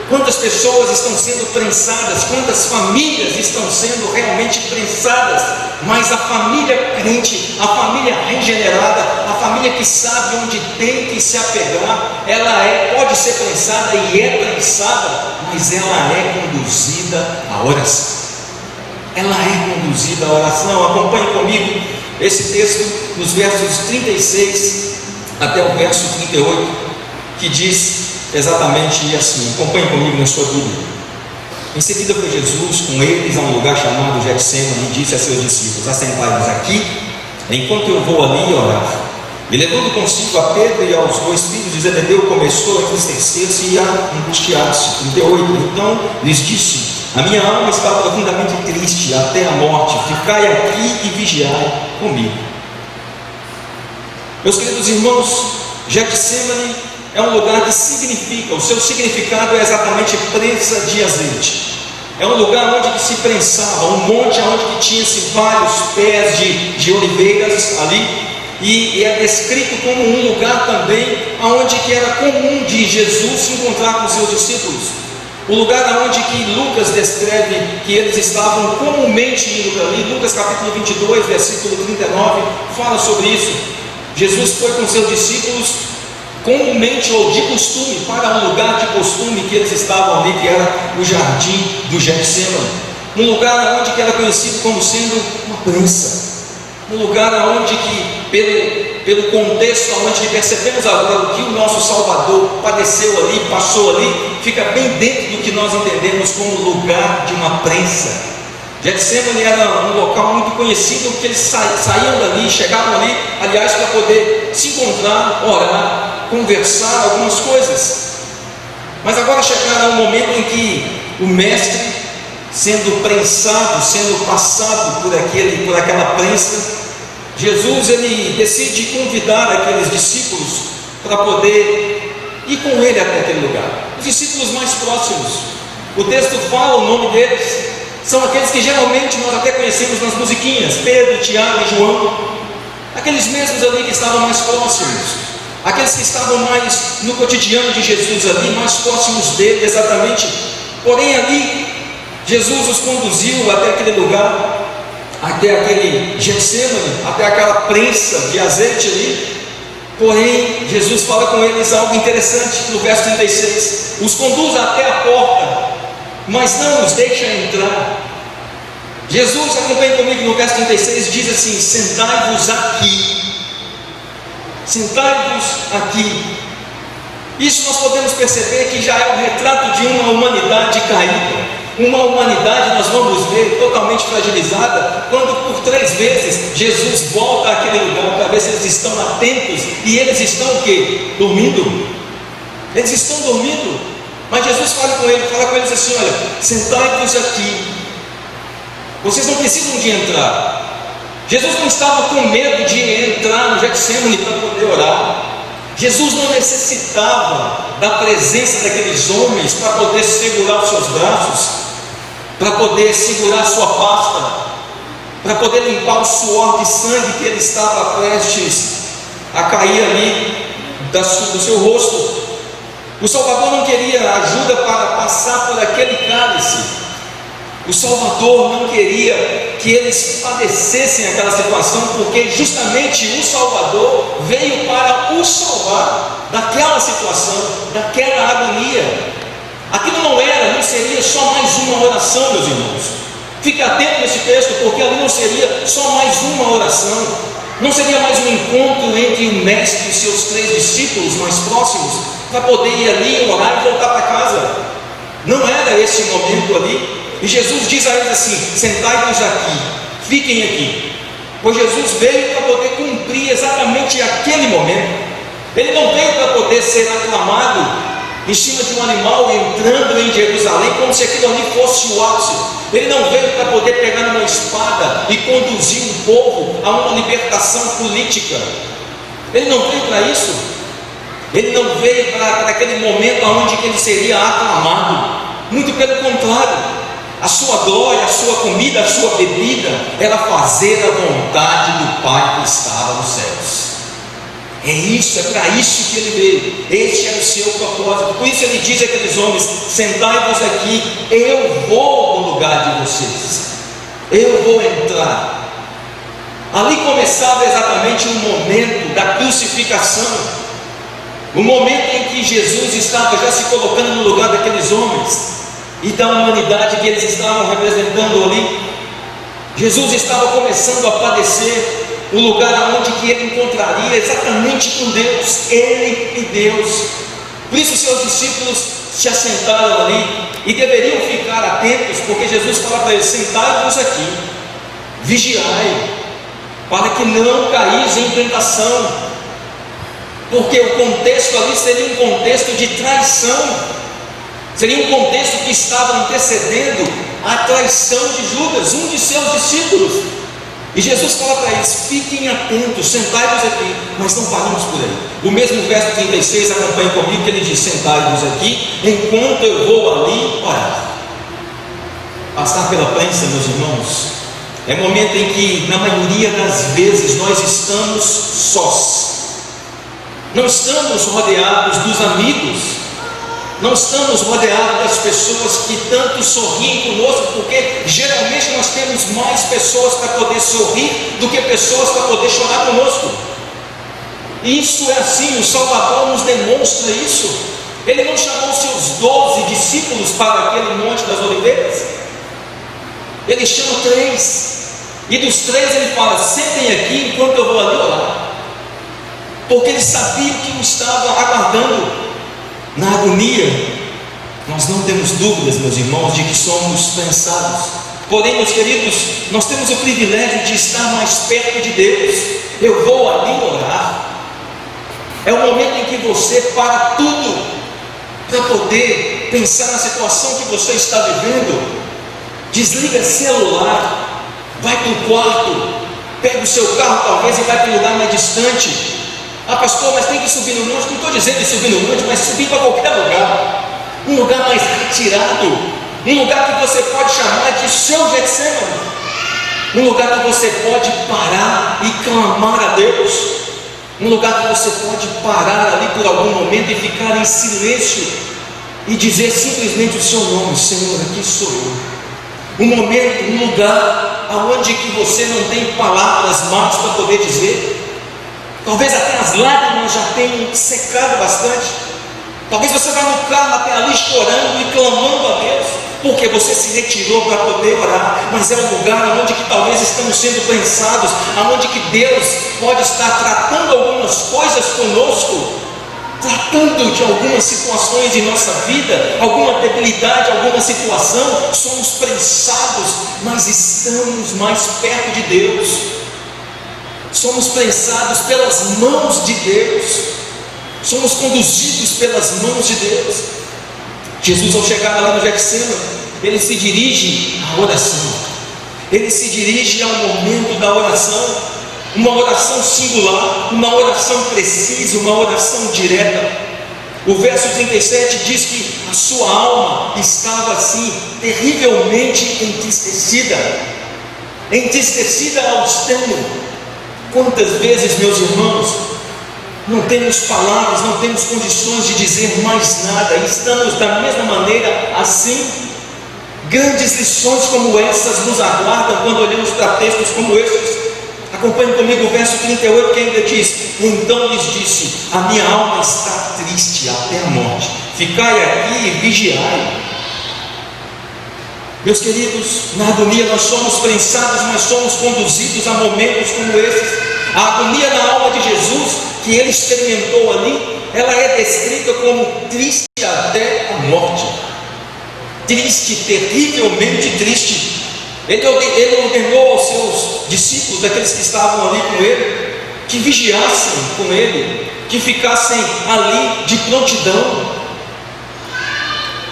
quantas pessoas estão sendo prensadas, quantas famílias estão sendo realmente prensadas. Mas a família crente, a família regenerada, a família que sabe onde tem que se apegar, ela pode ser prensada e é prensada, mas ela é conduzida à oração. Ela é conduzida à oração. Acompanhe comigo esse texto nos versos 36 até o verso 38, que diz exatamente assim. Acompanhe comigo na sua Bíblia. Em seguida foi Jesus com eles a um lugar chamado Getsemane e disse a seus discípulos: assentai-vos aqui, enquanto eu vou ali orar. E levando consigo a Pedro e aos 2 filhos de Zebedeu, começou a entristecer-se e a angustiar-se. 38. Então lhes disse: a minha alma está profundamente triste até a morte, ficai aqui e vigiai comigo. Meus queridos irmãos, Getsemane é um lugar que significa, o seu significado é exatamente prensa de azeite. É um lugar onde se prensava, um monte onde tinha-se vários pés de oliveiras ali, e é descrito como um lugar também onde que era comum de Jesus se encontrar com seus discípulos. O lugar onde que Lucas descreve que eles estavam comumente indo ali. Lucas capítulo 22, versículo 39, fala sobre isso. Jesus foi com seus discípulos comumente ou de costume para um lugar de costume que eles estavam ali, que era o jardim do Getsemane, um lugar onde que era conhecido como sendo uma prensa, um lugar onde que pelo contexto onde percebemos agora o que o nosso Salvador padeceu ali, passou ali, fica bem dentro do que nós entendemos como lugar de uma prensa. Getsemane era um local muito conhecido, porque eles saíam dali, chegavam ali, aliás, para poder se encontrar, orar, conversar algumas coisas. Mas agora chegaram um momento em que o mestre, sendo prensado, sendo passado por aquela prensa, Jesus ele decide convidar aqueles discípulos para poder ir com ele até aquele lugar. Os discípulos mais próximos, o texto fala o nome deles, são aqueles que geralmente nós até conhecemos nas musiquinhas: Pedro, Tiago e João, aqueles mesmos ali que estavam mais próximos, aqueles que estavam mais no cotidiano de Jesus ali, mais próximos dele exatamente. Porém ali, Jesus os conduziu até aquele lugar até aquele Getsemane, até aquela prensa de azeite ali. Porém, Jesus fala com eles algo interessante no verso 36: os conduz até a porta, mas não os deixa entrar. Jesus, acompanhe comigo no verso 36, diz assim: sentai-vos aqui, sentai-vos aqui. Isso nós podemos perceber que já é o retrato de uma humanidade caída. Uma humanidade, nós vamos ver, totalmente fragilizada, quando por 3 vezes Jesus volta àquele lugar para ver se eles estão atentos, e eles estão o quê? Dormindo. Eles estão dormindo. Mas Jesus fala com eles assim: olha, sentai-vos aqui, vocês não precisam de entrar. Jesus não estava com medo de entrar no Getsemane para poder orar. Jesus não necessitava da presença daqueles homens para poder segurar os seus braços, para poder segurar a sua pasta, para poder limpar o suor de sangue que ele estava prestes a cair ali do seu rosto. O Salvador não queria ajuda para passar por aquele cálice. O Salvador não queria que eles padecessem aquela situação, porque justamente o Salvador veio para os salvar daquela situação, daquela agonia. Aquilo não seria só mais uma oração, meus irmãos. Fique atento nesse texto, porque ali não seria só mais uma oração, não seria mais um encontro entre o mestre e seus 3 discípulos mais próximos, para poder ir ali, orar e voltar para casa. Não era esse momento ali. E Jesus diz a eles assim: sentai-vos aqui, fiquem aqui. Pois Jesus veio para poder cumprir exatamente aquele momento. Ele não veio para poder ser aclamado em cima de um animal entrando em Jerusalém como se aquilo ali fosse o ápice. Ele não veio para poder pegar uma espada e conduzir um povo a uma libertação política. Ele não veio para isso. Ele não veio para aquele momento onde ele seria aclamado. Muito pelo contrário. A sua glória, a sua comida, a sua bebida era fazer a vontade do Pai que estava nos céus. É isso, é para isso que ele veio. Este era o seu propósito. Por isso ele diz àqueles homens: sentai-vos aqui, eu vou no lugar de vocês, eu vou entrar. Ali começava exatamente o momento da crucificação, o momento em que Jesus estava já se colocando no lugar daqueles homens e da humanidade que eles estavam representando ali. Jesus estava começando a padecer, o lugar onde que ele encontraria exatamente com Deus, ele e Deus. Por isso seus discípulos se assentaram ali e deveriam ficar atentos, porque Jesus fala para eles: sentai-vos aqui, vigiai, para que não caís em tentação, porque o contexto ali seria um contexto de traição. Seria um contexto que estava antecedendo a traição de Judas, um de seus discípulos. E Jesus fala para eles: fiquem atentos, sentai-vos aqui. Mas não paramos por aí. O mesmo verso 36, acompanhe comigo, que ele diz: sentai-vos aqui, enquanto eu vou ali orar. Passar pela prensa, meus irmãos, é momento em que, na maioria das vezes, nós estamos sós. Não estamos rodeados dos amigos, não estamos rodeados das pessoas que tanto sorriem conosco, porque geralmente nós temos mais pessoas para poder sorrir do que pessoas para poder chorar conosco. Isso é assim, o Salvador nos demonstra isso. Ele não chamou seus 12 discípulos para aquele monte das oliveiras, ele chama 3, e dos 3 ele fala: sentem aqui enquanto eu vou ali orar, porque ele sabia que o estava aguardando. Na agonia, nós não temos dúvidas, meus irmãos, de que somos pensados. Porém, meus queridos, nós temos o privilégio de estar mais perto de Deus. Eu vou ali orar. É o momento em que você para tudo para poder pensar na situação que você está vivendo. Desliga celular, vai para o quarto, pega o seu carro talvez e vai para um lugar mais distante. Ah, pastor, mas tem que subir no monte. Não estou dizendo de subir no monte, mas subir para qualquer lugar, um lugar mais retirado, um lugar que você pode chamar de seu Getsemane, um lugar que você pode parar e clamar a Deus, um lugar que você pode parar ali por algum momento e ficar em silêncio e dizer simplesmente o seu nome: Senhor, aqui sou eu. um momento, um lugar aonde que você não tem palavras mais para poder dizer. Talvez até as lágrimas já tenham secado bastante. Talvez você vá no carro até ali chorando e clamando a Deus, porque você se retirou para poder orar. Mas é um lugar onde que talvez estamos sendo prensados, aonde que Deus pode estar tratando algumas coisas conosco, tratando de algumas situações de nossa vida, alguma debilidade, alguma situação. Somos prensados, mas estamos mais perto de Deus. Somos prensados pelas mãos de Deus, somos conduzidos pelas mãos de Deus. Jesus, ao chegar ali no Getsemane, ele se dirige à oração, ele se dirige ao momento da oração, uma oração singular, uma oração precisa, uma oração direta. O verso 37 diz que a sua alma estava assim, terrivelmente entristecida ao extremo. Quantas vezes, meus irmãos, não temos palavras, não temos condições de dizer mais nada, e estamos da mesma maneira assim. Grandes lições como essas nos aguardam quando olhamos para textos como estes. Acompanhe comigo o verso 38, que ainda diz: então lhes disse, a minha alma está triste até a morte, ficai aqui e vigiai. Meus queridos, na agonia nós somos prensados, mas somos conduzidos a momentos como esses. A agonia na alma de Jesus, que ele experimentou ali, ela é descrita como triste até a morte. Triste, terrivelmente triste. Ele ordenou aos seus discípulos, aqueles que estavam ali com ele, que vigiassem com ele, que ficassem ali de prontidão.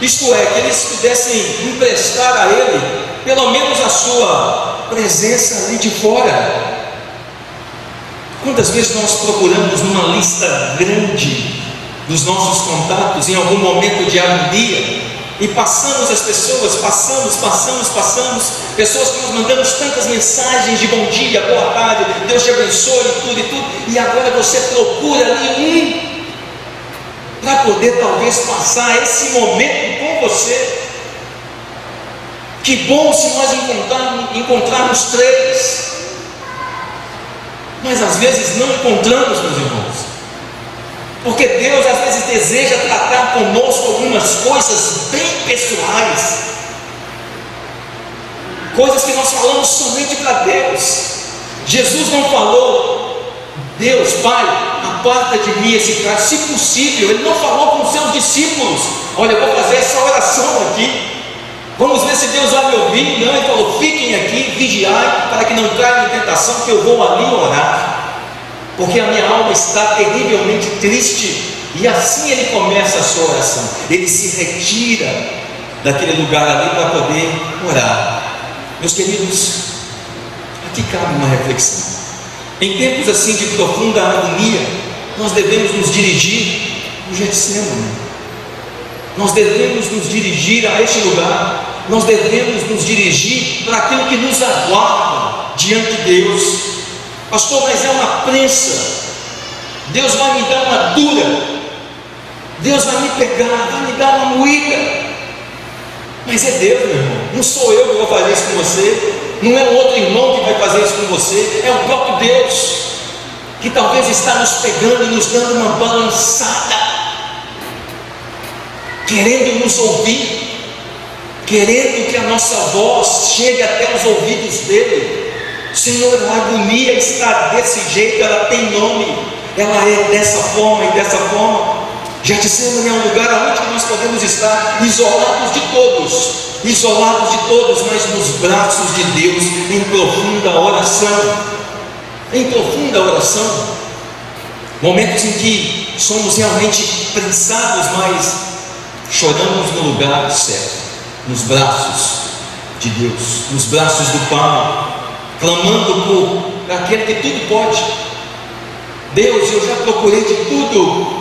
Isto é, que eles pudessem emprestar a ele, pelo menos a sua presença ali de fora. Quantas vezes nós procuramos numa lista grande dos nossos contatos, em algum momento de agonia, e passamos as pessoas, passamos, pessoas que nós mandamos tantas mensagens de bom dia, boa tarde, Deus te abençoe, e tudo, e agora você procura ali para poder talvez passar esse momento com você. Que bom se nós encontrarmos 3, mas às vezes não encontramos, meus irmãos, porque Deus às vezes deseja tratar conosco algumas coisas bem pessoais, coisas que nós falamos somente para Deus. Jesus não falou: Deus, Pai, aparta de mim esse cara, se possível. Ele não falou com os seus discípulos: olha, eu vou fazer essa oração aqui, vamos ver se Deus vai me ouvir. Não, ele falou: fiquem aqui, vigiai, para que não caia em tentação, que eu vou ali orar, porque a minha alma está terrivelmente triste. E assim ele começa a sua oração, ele se retira daquele lugar ali para poder orar. Meus queridos, aqui cabe uma reflexão. Em tempos assim de profunda agonia, nós devemos nos dirigir ao Getsemane, nós devemos nos dirigir a este lugar, nós devemos nos dirigir para aquilo que nos aguarda diante de Deus. Pastor, mas é uma prensa, Deus vai me dar uma dura, Deus vai me pegar, vai me dar uma moída. Mas é Deus, meu irmão, não sou eu que vou fazer isso com você, não é um outro irmão que vai fazer isso com você, é o próprio Deus, que talvez está nos pegando e nos dando uma balançada, querendo nos ouvir, querendo que a nossa voz chegue até os ouvidos dele. Senhor, a agonia está desse jeito, ela tem nome, ela é dessa forma e dessa forma. Getsemane é um lugar onde nós podemos estar isolados de todos, mas nos braços de Deus, em profunda oração, momentos em que somos realmente prensados, mas choramos no lugar certo, nos braços de Deus, nos braços do Pai, clamando por aquele que tudo pode. Deus, eu já procurei de tudo,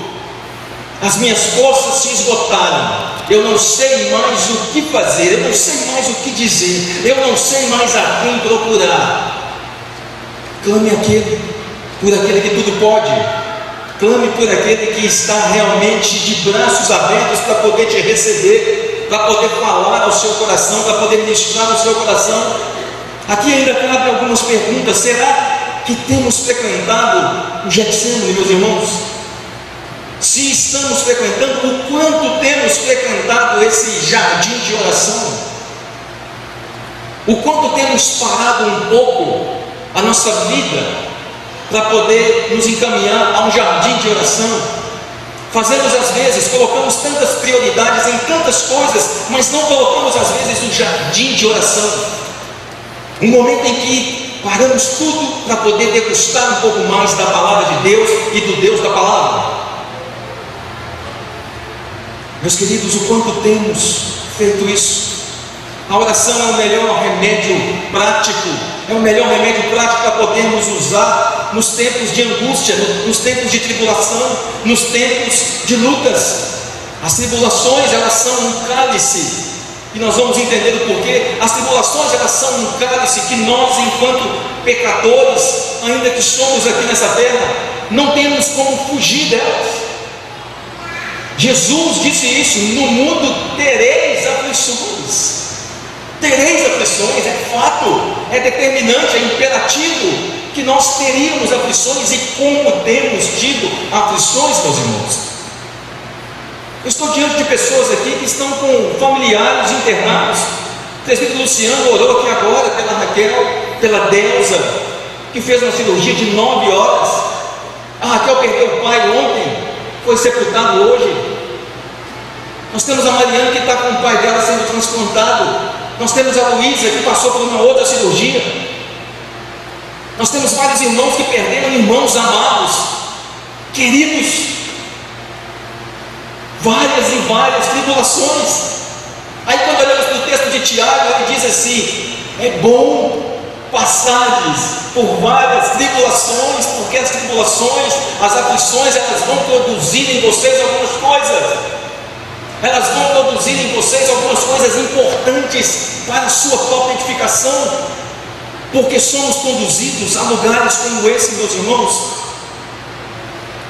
as minhas forças se esgotaram, eu não sei mais o que fazer, eu não sei mais o que dizer, eu não sei mais a quem procurar. Clame por aquele que tudo pode, clame por aquele que está realmente de braços abertos para poder te receber. para poder falar ao seu coração, para poder ministrar ao seu coração. Aqui ainda cabe algumas perguntas. Será que temos frequentado o Getsemane, meus irmãos? Se estamos frequentando, o quanto temos frequentado esse jardim de oração? O quanto temos parado um pouco a nossa vida para poder nos encaminhar a um jardim de oração? Fazemos às vezes, colocamos tantas prioridades em tantas coisas, mas não colocamos às vezes o jardim de oração, um momento em que paramos tudo para poder degustar um pouco mais da palavra de Deus e do Deus da palavra. Meus queridos, o quanto temos feito isso? A oração é o melhor remédio prático, é o melhor remédio prático para podermos usar nos tempos de angústia, nos tempos de tribulação, nos tempos de lutas. As tribulações, elas são um cálice, e nós vamos entender o porquê. As tribulações, elas são um cálice que nós, enquanto pecadores, ainda que somos aqui nessa terra, não temos como fugir delas. Jesus disse isso: no mundo tereis aflições. Tereis aflições, é fato, é determinante, é imperativo que nós teríamos aflições. E como temos tido aflições, meus irmãos? Eu estou diante de pessoas aqui que estão com familiares internados. O presbítero Luciano orou aqui agora pela Raquel, pela Delza, que fez uma cirurgia de 9 horas. A Raquel perdeu o pai ontem, foi sepultado hoje. Nós temos a Mariana que está com o pai dela sendo transplantado. Nós temos a Luísa que passou por uma outra cirurgia. Nós temos vários irmãos que perderam irmãos amados, queridos. Várias e várias tribulações. Aí quando olhamos para o texto de Tiago, ele diz assim: é bom passares por várias tribulações, porque as tribulações, as aflições, elas vão produzir em vocês algumas coisas. Elas vão produzir em vocês algumas coisas importantes para a sua própria edificação, porque somos conduzidos a lugares como esse, meus irmãos.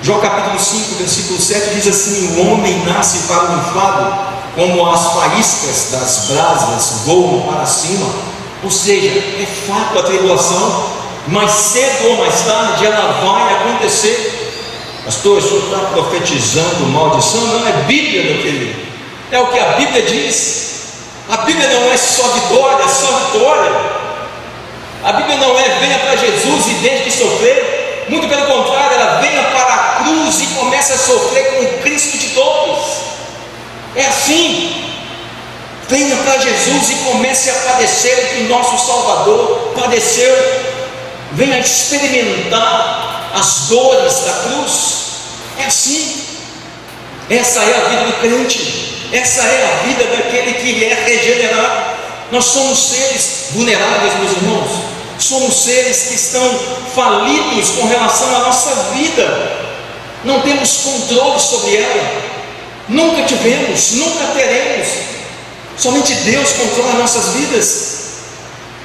João capítulo 5, versículo 7 diz assim: o homem nasce para o enfado, como as faíscas das brasas voam para cima. Ou seja, é fato a tribulação, mas cedo ou mais tarde ela vai acontecer. Pastor, o senhor está profetizando maldição? Não, é Bíblia, meu querido. É o que a Bíblia diz. A Bíblia não é só vitória, é só vitória. A Bíblia não é venha para Jesus e deixe de sofrer. Muito pelo contrário, ela venha para a cruz e comece a sofrer com o Cristo de todos. É assim. Venha para Jesus e comece a padecer o que o nosso Salvador padeceu. Venha experimentar as dores da cruz. É assim. Essa é a vida do crente. Essa é a vida daquele que é regenerado. Nós somos seres vulneráveis, meus irmãos. Somos seres que estão falidos com relação à nossa vida. Não temos controle sobre ela. Nunca tivemos, nunca teremos. Somente Deus controla nossas vidas.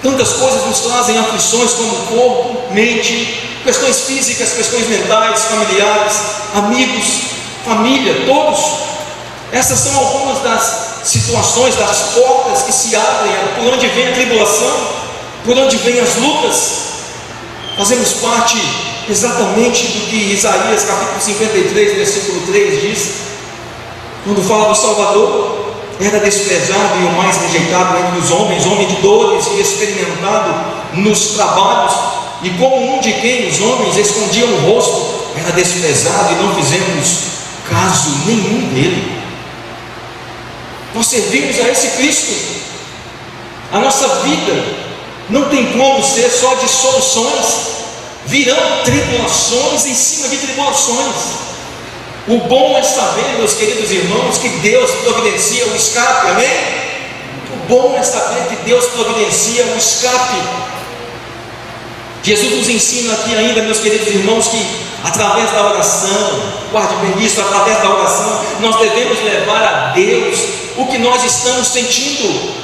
Tantas coisas nos trazem aflições, como corpo, mente, questões físicas, questões mentais, familiares, amigos, família, todos. Essas são algumas das situações, das portas que se abrem por onde vem a tribulação, por onde vem as lutas. Fazemos parte exatamente do que Isaías capítulo 53, versículo 3 diz, quando fala do Salvador. Era desprezado e o mais rejeitado entre os homens, homem de dores e experimentado nos trabalhos, e como um de quem os homens escondiam o rosto, era desprezado e não fizemos caso nenhum dele. Nós servimos a esse Cristo. A nossa vida não tem como ser só de soluções. Virão tribulações em cima de tribulações. O bom é saber, meus queridos irmãos, que Deus providencia o escape, amém? O bom é saber que Deus providencia o escape. Jesus nos ensina aqui ainda, meus queridos irmãos, que através da oração, guarde bem isso, através da oração, nós devemos levar a Deus o que nós estamos sentindo.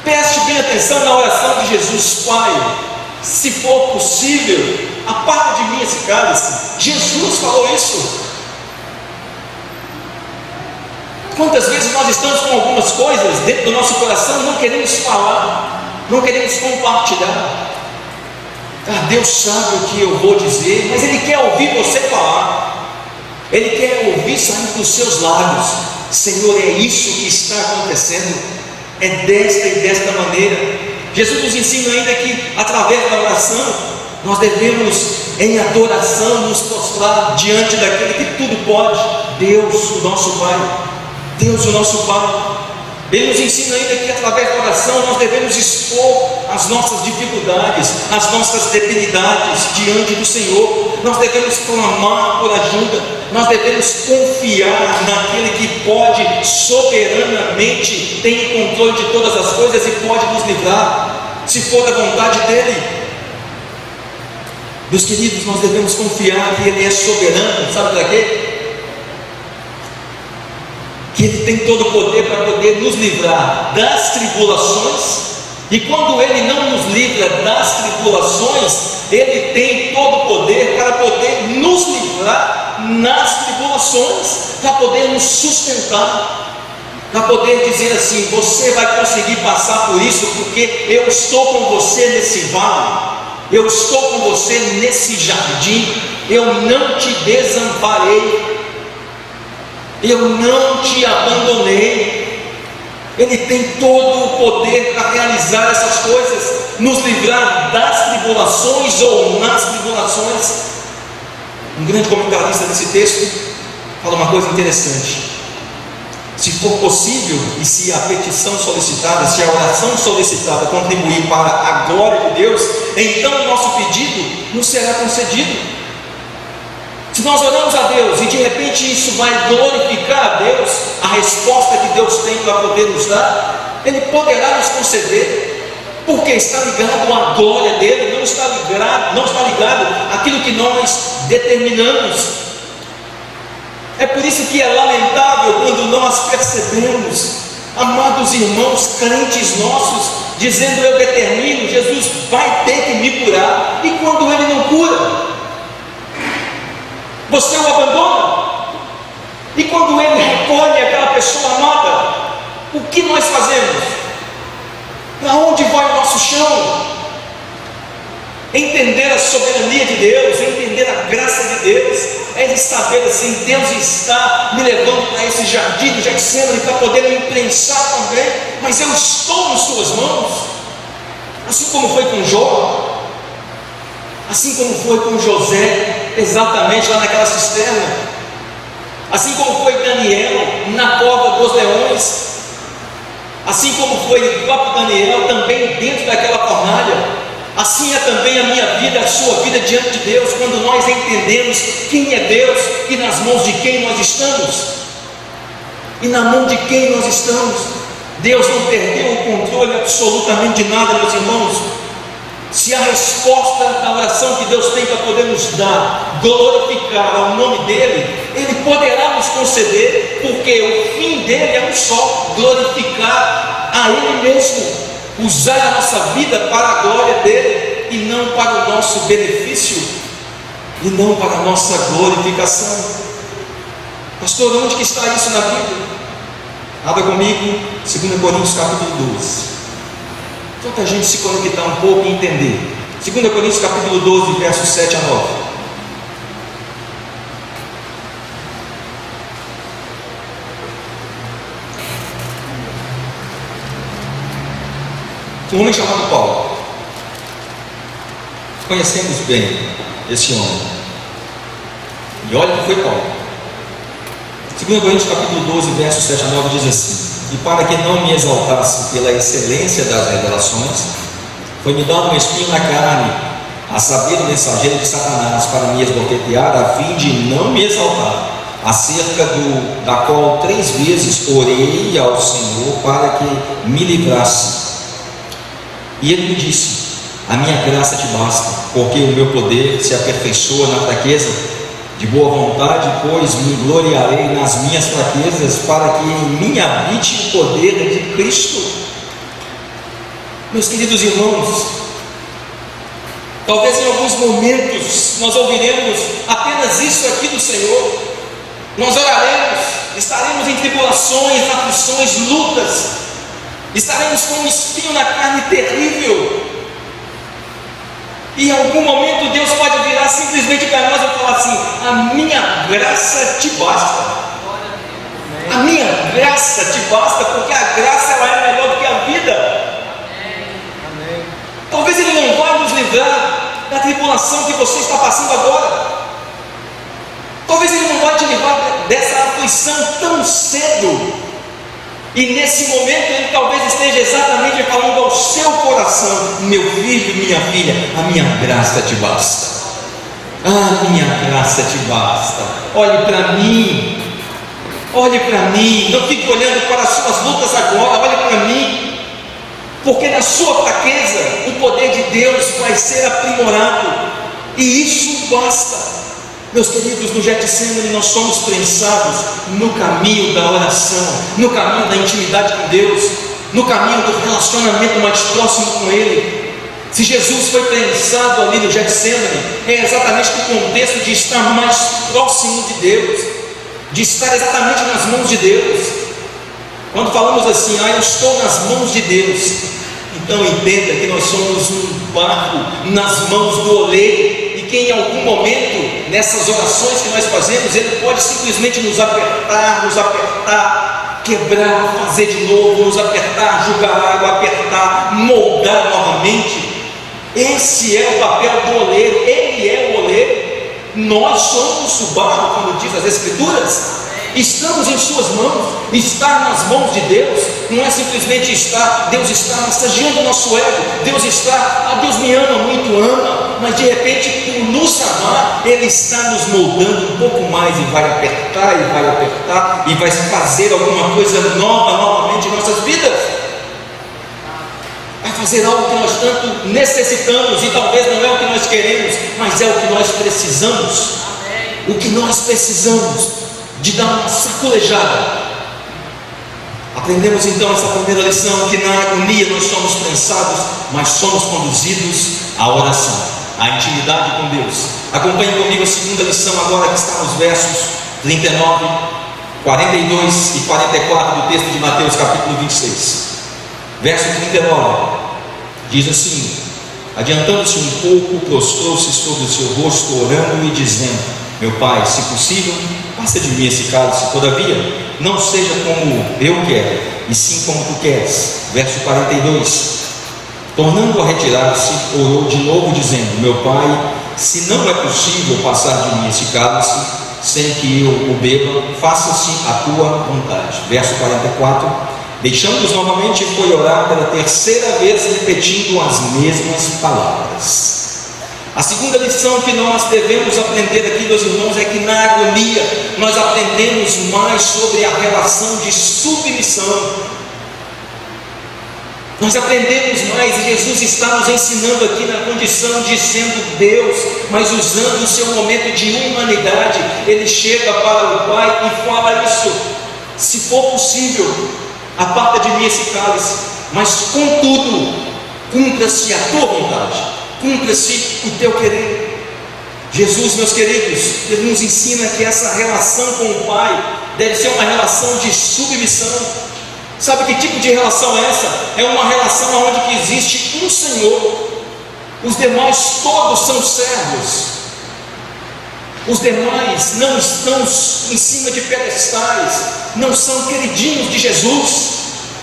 Preste bem atenção na oração de Jesus: Pai, se for possível, aparta de mim esse cálice. Jesus falou isso. Quantas vezes nós estamos com algumas coisas dentro do nosso coração, não queremos falar, não queremos compartilhar. Deus sabe o que eu vou dizer, mas Ele quer ouvir você falar. Ele quer ouvir sair dos seus lábios: Senhor, é isso que está acontecendo, é desta e desta maneira. Jesus nos ensina ainda que através da oração nós devemos, em adoração, nos prostrar diante daquele que tudo pode, Deus, o nosso Pai. Deus, o nosso Pai. Ele nos ensina ainda que através da oração nós devemos expor as nossas dificuldades, as nossas debilidades diante do Senhor. Nós devemos clamar por ajuda, nós devemos confiar naquele que pode soberanamente, tem o controle de todas as coisas e pode nos livrar, se for da vontade dEle. Meus queridos, nós devemos confiar que Ele é soberano, sabe para quê? Que Ele tem todo o poder para poder nos livrar das tribulações, e quando Ele não nos livra das tribulações, Ele tem todo o poder para poder nos livrar nas tribulações, para poder nos sustentar, para poder dizer assim: você vai conseguir passar por isso, porque eu estou com você nesse vale, eu estou com você nesse jardim, eu não te desamparei, eu não te abandonei. Ele tem todo o poder para realizar essas coisas, nos livrar das tribulações ou nas tribulações. Um grande comentarista desse texto fala uma coisa interessante: se for possível e se a petição solicitada, se a oração solicitada contribuir para a glória de Deus, então o nosso pedido nos será concedido. Se nós oramos a Deus e de repente isso vai glorificar a Deus, a resposta que Deus tem para poder nos dar, Ele poderá nos conceder, porque está ligado à glória dEle, não está ligado àquilo que nós determinamos. É por isso que é lamentável quando nós percebemos, amados irmãos, crentes nossos, dizendo: eu determino, Jesus vai ter que me curar, e quando Ele não cura, você o abandona. E quando Ele recolhe aquela pessoa amada, o que nós fazemos? Para onde vai o nosso chão? Entender a soberania de Deus, entender a graça de Deus, é saber assim: Deus está me levando para esse jardim do Getsemane para poder me imprensar também, mas eu estou nas suas mãos. Assim como foi com Jó, assim como foi com José, exatamente lá naquela cisterna, assim como foi Daniel na cova dos leões, assim como foi o próprio Daniel também dentro daquela fornalha. Assim é também a minha vida, a sua vida diante de Deus, quando nós entendemos quem é Deus e nas mãos de quem nós estamos. E na mão de quem nós estamos. Deus não perdeu o controle absolutamente de nada, meus irmãos. Se a resposta da oração que Deus tem para poder nos dar, glorificar ao nome dEle, Ele poderá nos conceder, porque o fim dEle é um só: glorificar a Ele mesmo, usar a nossa vida para a glória dEle, e não para o nosso benefício, e não para a nossa glorificação. Pastor, onde que está isso na Bíblia? Abra comigo 2 Coríntios capítulo 12. Só para a gente se conectar um pouco e entender. 2 Coríntios capítulo 12, versos 7 a 9. Um homem chamado Paulo. Conhecemos bem esse homem. E olha que foi Paulo. 2 Coríntios capítulo 12, versos 7 a 9 diz assim: e para que não me exaltasse pela excelência das revelações, foi-me dado um espinho na carne, a saber, o mensageiro de Satanás, para me esbofetear, a fim de não me exaltar, acerca da qual 3 vezes orei ao Senhor para que me livrasse. E ele me disse: a minha graça te basta, porque o meu poder se aperfeiçoa na fraqueza. De boa vontade, pois, me gloriarei nas minhas fraquezas, para que em mim habite o poder de Cristo. Meus queridos irmãos, talvez em alguns momentos nós ouviremos apenas isso aqui do Senhor. Nós oraremos, estaremos em tribulações, aflições, lutas, estaremos com um espinho na carne terrível. E em algum momento Deus pode virar simplesmente para nós e falar assim: a minha graça te basta. A minha graça te basta, porque a graça ela é melhor do que a vida. Talvez Ele não vai nos livrar da tribulação que você está passando agora. Talvez Ele não vai te livrar dessa aflição tão cedo. E nesse momento Ele talvez esteja exatamente falando ao seu coração: meu filho, minha filha, a minha graça te basta. A minha graça te basta. Olhe para mim. Olhe para mim, não fique olhando para as suas lutas agora, olhe para mim, porque na sua fraqueza o poder de Deus vai ser aprimorado, e isso basta. Meus queridos, no Getsemane nós somos prensados no caminho da oração, no caminho da intimidade com Deus, no caminho do relacionamento mais próximo com Ele. Se Jesus foi prensado ali no Getsemane, é exatamente no contexto de estar mais próximo de Deus, de estar exatamente nas mãos de Deus. Quando falamos assim: eu estou nas mãos de Deus, então entenda que nós somos um barco nas mãos do oleiro, e que em algum momento, nessas orações que nós fazemos, Ele pode simplesmente nos apertar, quebrar, fazer de novo, nos apertar, jogar água, apertar, moldar novamente. Esse é o papel do oleiro, Ele é o oleiro. Nós somos o barro, como diz as Escrituras. Estamos em suas mãos. Estar nas mãos de Deus não é simplesmente estar, Deus está massageando o nosso ego, Deus está, Deus me ama muito, ama, mas de repente, por nos amar, Ele está nos moldando um pouco mais, e vai apertar, e vai fazer alguma coisa nova novamente em nossas vidas. Vai fazer algo que nós tanto necessitamos, e talvez não é o que nós queremos, mas é o que nós precisamos. O que nós precisamos de dar uma sacolejada. Aprendemos então essa primeira lição, que na agonia nós somos prensados, mas somos conduzidos à oração, à intimidade com Deus. Acompanhe comigo a segunda lição agora, que está nos versos 39, 42 e 44 do texto de Mateus capítulo 26. Verso 39 diz assim: adiantando-se um pouco, prostrou-se sobre o seu rosto, orando e dizendo: meu Pai, se possível, passa de mim esse cálice, todavia não seja como eu quero, e sim como tu queres. Verso 42: tornando a retirar-se, orou de novo dizendo: meu Pai, se não é possível passar de mim esse cálice sem que eu o beba, faça-se a tua vontade. Verso 44: deixando-os novamente, foi orar pela terceira vez, repetindo as mesmas palavras. A segunda lição que nós devemos aprender aqui, meus irmãos, é que na agonia nós aprendemos mais sobre a relação de submissão. Nós aprendemos mais, e Jesus está nos ensinando aqui na condição de sendo Deus, mas usando o seu momento de humanidade. Ele chega para o Pai e fala isso: se for possível, aparta de mim esse cálice, mas contudo, cumpra-se a tua vontade, cumpra-se o teu querer. Jesus, meus queridos, Ele nos ensina que essa relação com o Pai deve ser uma relação de submissão. Sabe que tipo de relação é essa? É uma relação onde que existe um Senhor, os demais todos são servos. Os demais não estão em cima de pedestais, não são queridinhos de Jesus,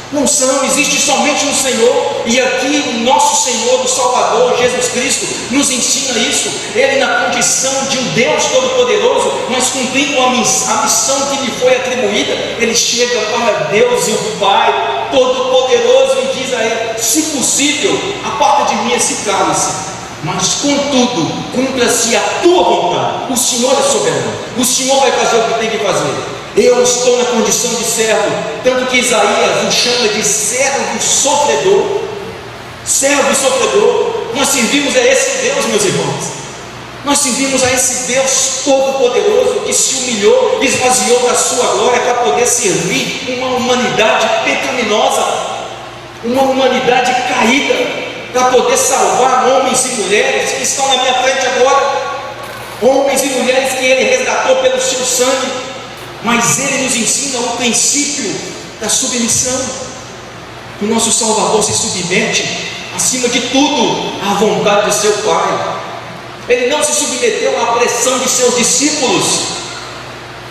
não são, existe somente um Senhor. E aqui o nosso Senhor, o Salvador, Jesus Cristo, nos ensina isso. Ele, na condição de um Deus Todo-Poderoso, mas cumprindo a missão que lhe foi atribuída, Ele chega para Deus e o Pai Todo-Poderoso e diz a Ele: se possível, aparta de mim esse cálice, mas contudo, cumpra-se a tua vontade. O Senhor é soberano, o Senhor vai fazer o que tem que fazer. Eu estou na condição de servo, tanto que Isaías o chama de servo sofredor. Servo sofredor. Nós servimos a esse Deus, meus irmãos. Nós servimos a esse Deus Todo-Poderoso, que se humilhou, esvaziou da sua glória para poder servir uma humanidade pecaminosa, uma humanidade caída, para poder salvar homens e mulheres que estão na minha frente agora, homens e mulheres que Ele resgatou pelo seu sangue. mas ele nos ensina o princípio da submissão. O nosso Salvador se submete, acima de tudo, à vontade de seu Pai. Ele não se submeteu à pressão de seus discípulos.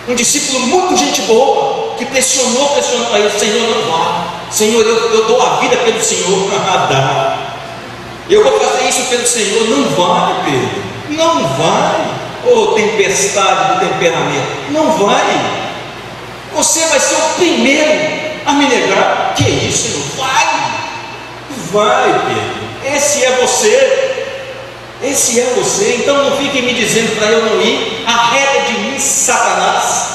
Um discípulo muito gente boa, que pressionou a ele: Senhor, não vá. Senhor, eu dou a vida pelo Senhor. Dá. Eu vou fazer isso pelo Senhor. Não vai, Pedro. Não vai. Ô tempestade do temperamento. Não vai. Você vai ser o primeiro a me negar. Que isso, Senhor? Vai, Pedro. Esse é você. Esse é você. Então não fiquem me dizendo para eu não ir. Arreda de mim, Satanás.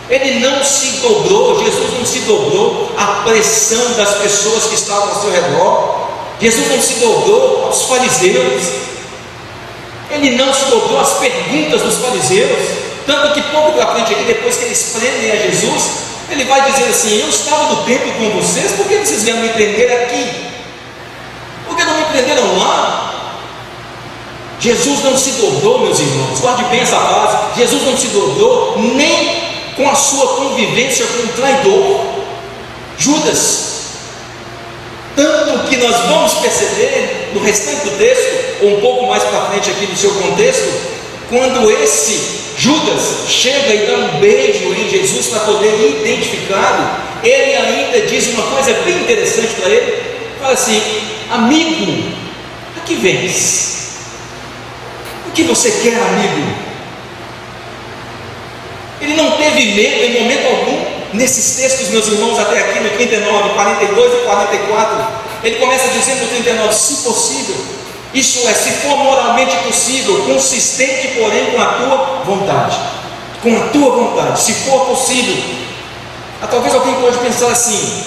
Ele não se dobrou, Jesus não se dobrou à pressão das pessoas que estavam ao seu redor. Jesus não se dobrou aos fariseus. Ele não se dobrou às perguntas dos fariseus. Tanto que pouco para frente aqui, depois que eles prendem a Jesus, ele vai dizer assim: eu estava no templo com vocês, por que vocês vieram me prender aqui? Por que não me prenderam lá? Jesus não se dobrou, meus irmãos, guarde bem essa frase. Jesus não se dobrou nem com a sua convivência com o traidor, Judas. Tanto que nós vamos perceber no restante do texto, ou um pouco mais para frente aqui no seu contexto, quando esse Judas chega e dá um beijo em Jesus para poder identificá-lo, ele ainda diz uma coisa bem interessante para ele. Fala assim: amigo, a que vens? O que você quer, amigo? Ele não teve medo em momento algum. Nesses textos, meus irmãos, até aqui no 39, 42 e 44, ele começa dizendo no 39: se possível, isso é, se for moralmente possível, consistente, porém, com a tua vontade. Com a tua vontade, se for possível. Talvez alguém pode pensar assim: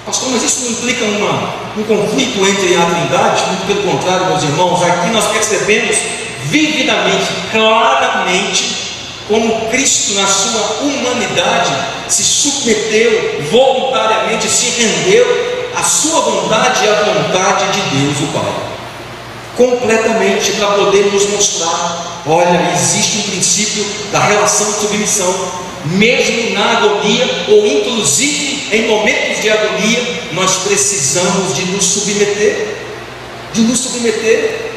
pastor, mas isso não implica um conflito entre a Trindade? Muito pelo contrário, meus irmãos. Aqui nós percebemos vividamente, claramente, como Cristo, na sua humanidade, se submeteu voluntariamente, se rendeu à sua vontade e à vontade de Deus o Pai, completamente, para poder nos mostrar: olha, existe um princípio da relação de submissão, mesmo na agonia, ou inclusive em momentos de agonia, nós precisamos de nos submeter.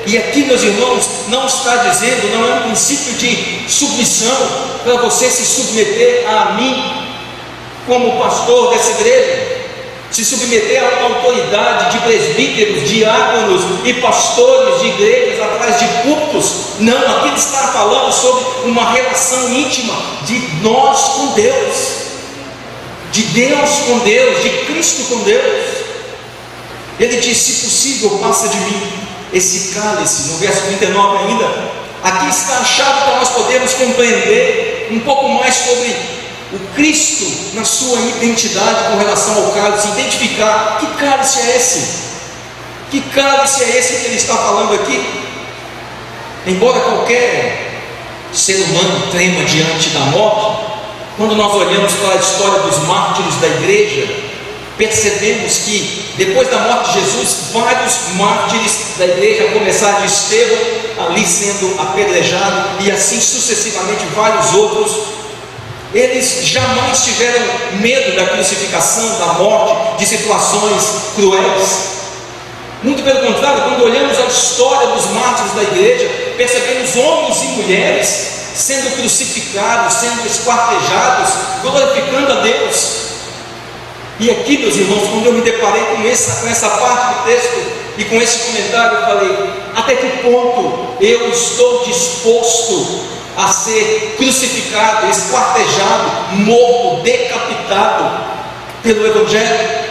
E aqui, meus irmãos, não está dizendo, não é um princípio de submissão para você se submeter a mim como pastor dessa igreja, se submeter a uma autoridade de presbíteros, diáconos e pastores de igrejas atrás de púlpitos. Não, aqui ele está falando sobre uma relação íntima de nós com Deus, de Deus com Deus, de Cristo com Deus. Ele diz: se possível, passa de mim esse cálice. No verso 39 ainda, aqui está a chave para nós podermos compreender um pouco mais sobre o Cristo na sua identidade com relação ao cálice, identificar que cálice é esse, que cálice é esse que ele está falando aqui. Embora qualquer ser humano trema diante da morte, quando nós olhamos para a história dos mártires da igreja, percebemos que depois da morte de Jesus, vários mártires da igreja, a começar de Estevão, ali sendo apedrejado, e assim sucessivamente vários outros, eles jamais tiveram medo da crucificação, da morte, de situações cruéis. Muito pelo contrário, quando olhamos a história dos mártires da igreja, percebemos homens e mulheres sendo crucificados, sendo esquartejados, glorificando a Deus. E aqui, meus irmãos, quando eu me deparei com essa parte do texto e com esse comentário, eu falei: até que ponto eu estou disposto a ser crucificado, esquartejado, morto, decapitado pelo Evangelho?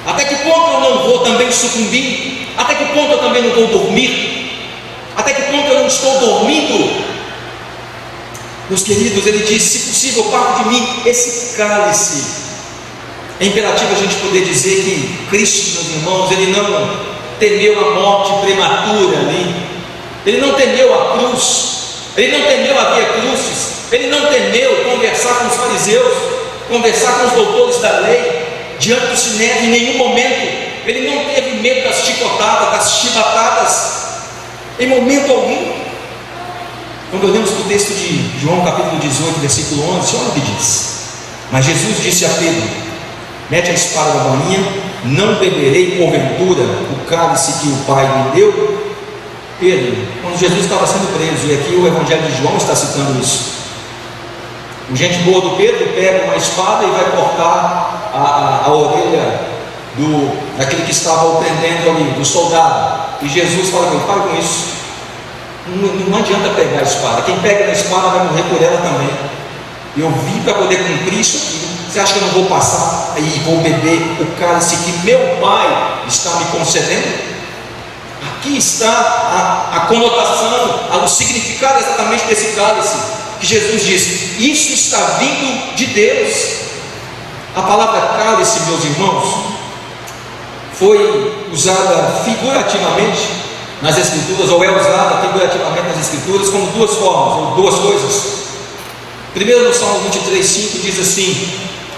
Até que ponto eu não vou também sucumbir? Até que ponto eu também não vou dormir? Até que ponto eu não estou dormindo? Meus queridos, ele diz: se possível, parte de mim esse cálice. É imperativo a gente poder dizer que Cristo, meus irmãos, ele não temeu a morte prematura ali, ele não temeu a cruz, ele não temeu a via crucis, ele não temeu conversar com os fariseus, conversar com os doutores da lei, diante do Sinédrio. Em nenhum momento ele não teve medo das chicotadas, das chibatadas, em momento algum. Quando olhamos para o texto de João capítulo 18, versículo 11, olha o que diz: mas Jesus disse a Pedro: mete a espada na bainha, não beberei porventura o cálice que o Pai me deu? Pedro, quando Jesus estava sendo preso, e aqui o Evangelho de João está citando isso, o gente boa do Pedro pega uma espada e vai cortar a orelha daquele que estava o prendendo ali, do soldado, e Jesus fala com ele: para com isso, não adianta pegar a espada, quem pega na espada vai morrer por ela também. Eu vim para poder cumprir isso aqui. Você acha que eu não vou passar e vou beber o cálice que meu Pai está me concedendo? Aqui está a conotação, o significado exatamente desse cálice, que Jesus diz: isso está vindo de Deus. A palavra cálice, meus irmãos, foi usada figurativamente nas Escrituras, ou é usada figurativamente nas Escrituras, como duas formas, ou duas coisas. Primeiro, no Salmo 23:5 diz assim: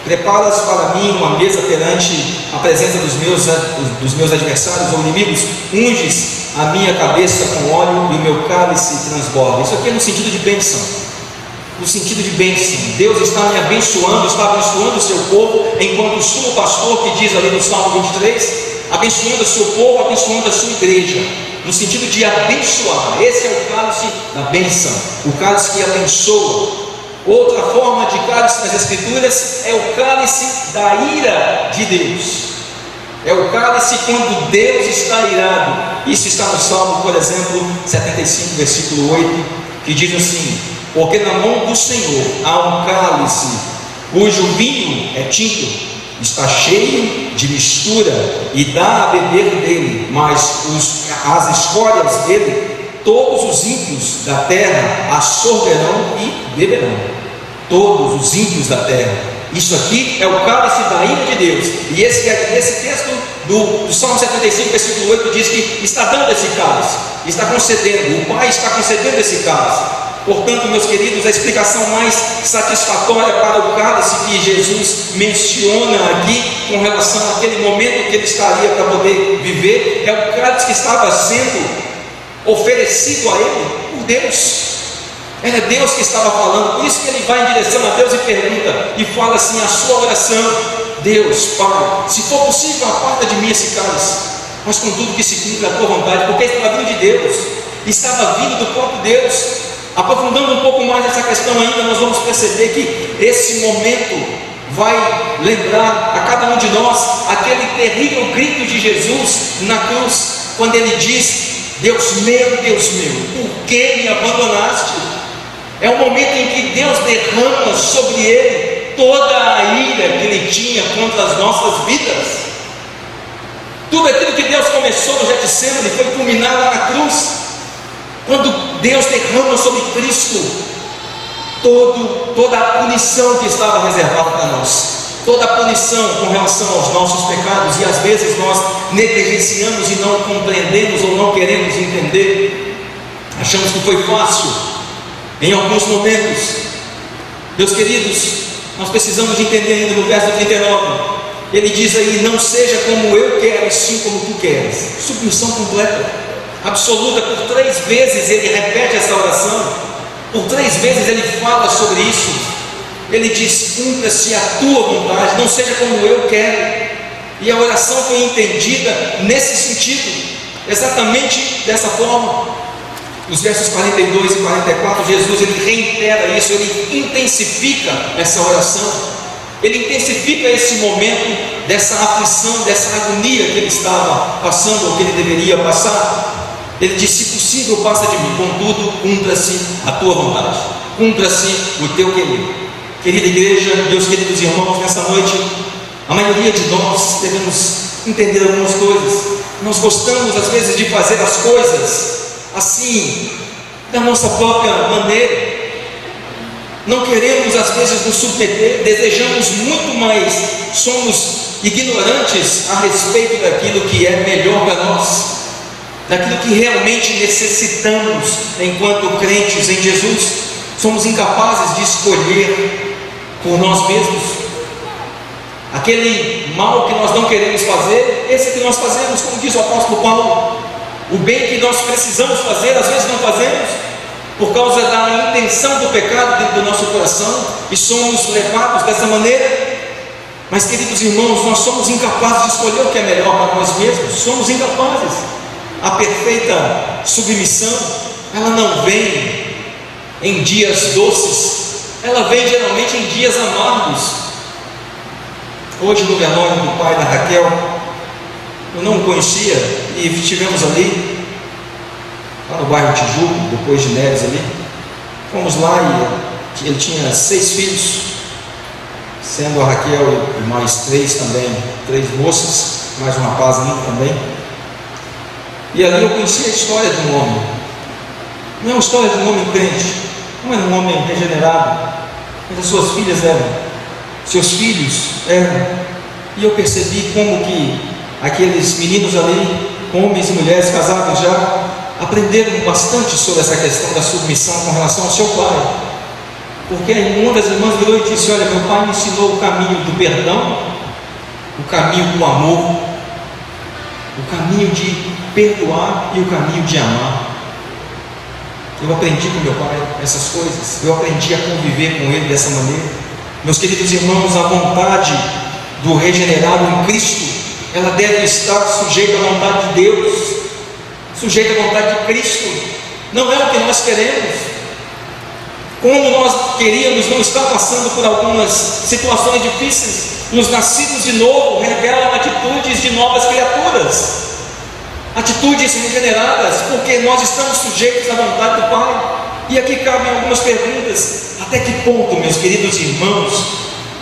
preparas para mim uma mesa perante a presença dos meus adversários ou inimigos, unges a minha cabeça com óleo e o meu cálice transborda. Isso aqui é no sentido de bênção, no sentido de bênção. Deus está me abençoando, está abençoando o seu povo, enquanto o sumo pastor, que diz ali no Salmo 23, abençoando o seu povo, abençoando a sua igreja, no sentido de abençoar. Esse é o cálice da bênção, o cálice que abençoa. Outra forma de cálice nas Escrituras é o cálice da ira de Deus. É o cálice quando Deus está irado. Isso está no Salmo, por exemplo, 75, versículo 8, que diz assim: porque na mão do Senhor há um cálice, cujo vinho é tinto, está cheio de mistura, e dá a beber dele, mas as escórias dele, todos os ímpios da terra a sorverão e beberão. Todos os ímpios da terra. Isso aqui é o cálice da ira de Deus. E esse texto do Salmo 75, versículo 8 diz que está dando esse cálice, está concedendo, o Pai está concedendo esse cálice. Portanto, meus queridos, a explicação mais satisfatória para o cálice que Jesus menciona aqui, com relação àquele momento que ele estaria para poder viver, é o cálice que estava sendo oferecido a ele por Deus. Era Deus que estava falando. Por isso que ele vai em direção a Deus e pergunta, e fala assim a sua oração: Deus, Pai, se for possível, aparta de mim esse cálice, mas contudo que se cumpra a tua vontade, porque estava vindo de Deus, estava vindo do próprio Deus. Aprofundando um pouco mais essa questão ainda, nós vamos perceber que esse momento vai lembrar a cada um de nós aquele terrível grito de Jesus na cruz, quando ele diz: Deus meu, por que me abandonaste? É o momento em que Deus derrama sobre ele toda a ira que ele tinha contra as nossas vidas. Tudo aquilo que Deus começou no Getsemane foi culminar lá na cruz, quando Deus derrama sobre Cristo toda a punição que estava reservada para nós, toda a punição com relação aos nossos pecados, e às vezes nós negligenciamos e não compreendemos ou não queremos entender, achamos que foi fácil em alguns momentos. Meus queridos, nós precisamos entender ainda no verso 39, ele diz aí: não seja como eu quero, sim como tu queres. Submissão completa, absoluta. Por 3 vezes ele repete essa oração, por 3 vezes ele fala sobre isso. Ele diz: cumpra-se a tua vontade, não seja como eu quero. E a oração foi entendida nesse sentido, exatamente dessa forma. Nos versos 42 e 44, Jesus ele reitera isso, ele intensifica essa oração, ele intensifica esse momento dessa aflição, dessa agonia que ele estava passando, ou que ele deveria passar. Ele diz: se possível, passa de mim, contudo, cumpra-se a tua vontade, cumpra-se o teu querer. Querida igreja, meus queridos irmãos, nessa noite, a maioria de nós devemos entender algumas coisas. Nós gostamos às vezes de fazer as coisas assim, da nossa própria maneira. Não queremos às vezes nos submeter, desejamos muito mais, somos ignorantes a respeito daquilo que é melhor para nós, daquilo que realmente necessitamos enquanto crentes em Jesus. Somos incapazes de escolher por nós mesmos aquele mal que nós não queremos fazer, esse que nós fazemos, como diz o apóstolo Paulo. O bem que nós precisamos fazer, às vezes não fazemos, por causa da intenção do pecado dentro do nosso coração, e somos levados dessa maneira. Mas, queridos irmãos, nós somos incapazes de escolher o que é melhor para nós mesmos, somos incapazes. A perfeita submissão, ela não vem em dias doces, ela vem geralmente em dias amargos. Hoje, no velório do pai da Raquel, eu não o conhecia, e estivemos ali, lá no bairro Tijuco, depois de Neves ali. Fomos lá e ele tinha 6 filhos, sendo a Raquel e mais 3 também, 3 moças, mais um rapaz lindo também. E ali eu conheci a história de um homem. Não é uma história de um homem crente, não é um homem regenerado, mas as suas filhas eram, seus filhos eram. E eu percebi como que aqueles meninos ali, homens e mulheres casados já, aprenderam bastante sobre essa questão da submissão com relação ao seu pai. Porque uma das irmãs virou e disse: olha, meu pai me ensinou o caminho do perdão, o caminho do amor, o caminho de perdoar e o caminho de amar. Eu aprendi com meu pai essas coisas, eu aprendi a conviver com ele dessa maneira. Meus queridos irmãos, a vontade do regenerado em Cristo, ela deve estar sujeita à vontade de Deus, sujeita à vontade de Cristo. Não é o que nós queremos. Como nós queríamos não estar passando por algumas situações difíceis, os nascidos de novo revelam atitudes de novas criaturas, atitudes regeneradas, porque nós estamos sujeitos à vontade do Pai. E aqui cabem algumas perguntas. Até que ponto, meus queridos irmãos,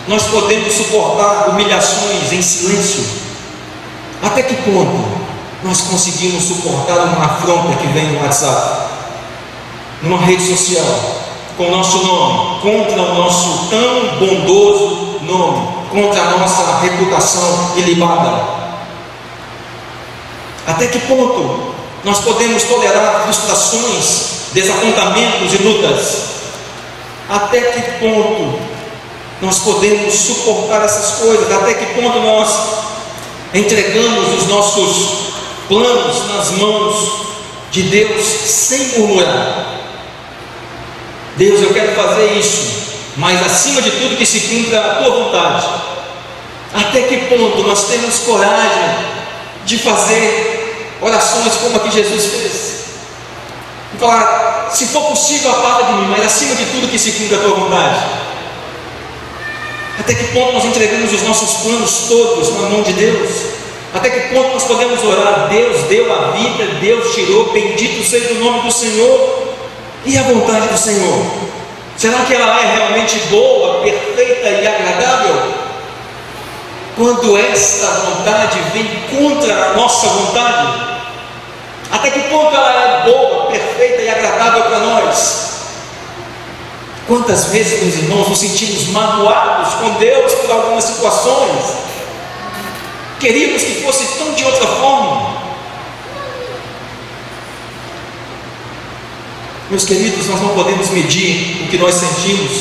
nós podemos suportar humilhações em silêncio? Até que ponto nós conseguimos suportar uma afronta que vem no WhatsApp, numa rede social, com o nosso nome, contra o nosso tão bondoso nome, contra a nossa reputação ilibada? Até que ponto nós podemos tolerar frustrações, desapontamentos e lutas? Até que ponto nós podemos suportar essas coisas? Até que ponto nós entregamos os nossos planos nas mãos de Deus sem murmurar? Deus, eu quero fazer isso, mas acima de tudo que se cumpra a tua vontade. Até que ponto nós temos coragem de fazer orações como a que Jesus fez? E falar: se for possível, aparta de mim, mas acima de tudo que se cumpra a tua vontade. Até que ponto nós entregamos os nossos planos todos na mão de Deus? Até que ponto nós podemos orar: Deus deu a vida, Deus tirou, bendito seja o nome do Senhor. E a vontade do Senhor? Será que ela é realmente boa, perfeita e agradável? Quando esta vontade vem contra a nossa vontade, até que ponto ela é boa, perfeita e agradável para nós? Quantas vezes, meus irmãos, nos sentimos magoados com Deus por algumas situações? Queríamos que fosse tão de outra forma. Meus queridos, nós não podemos medir o que nós sentimos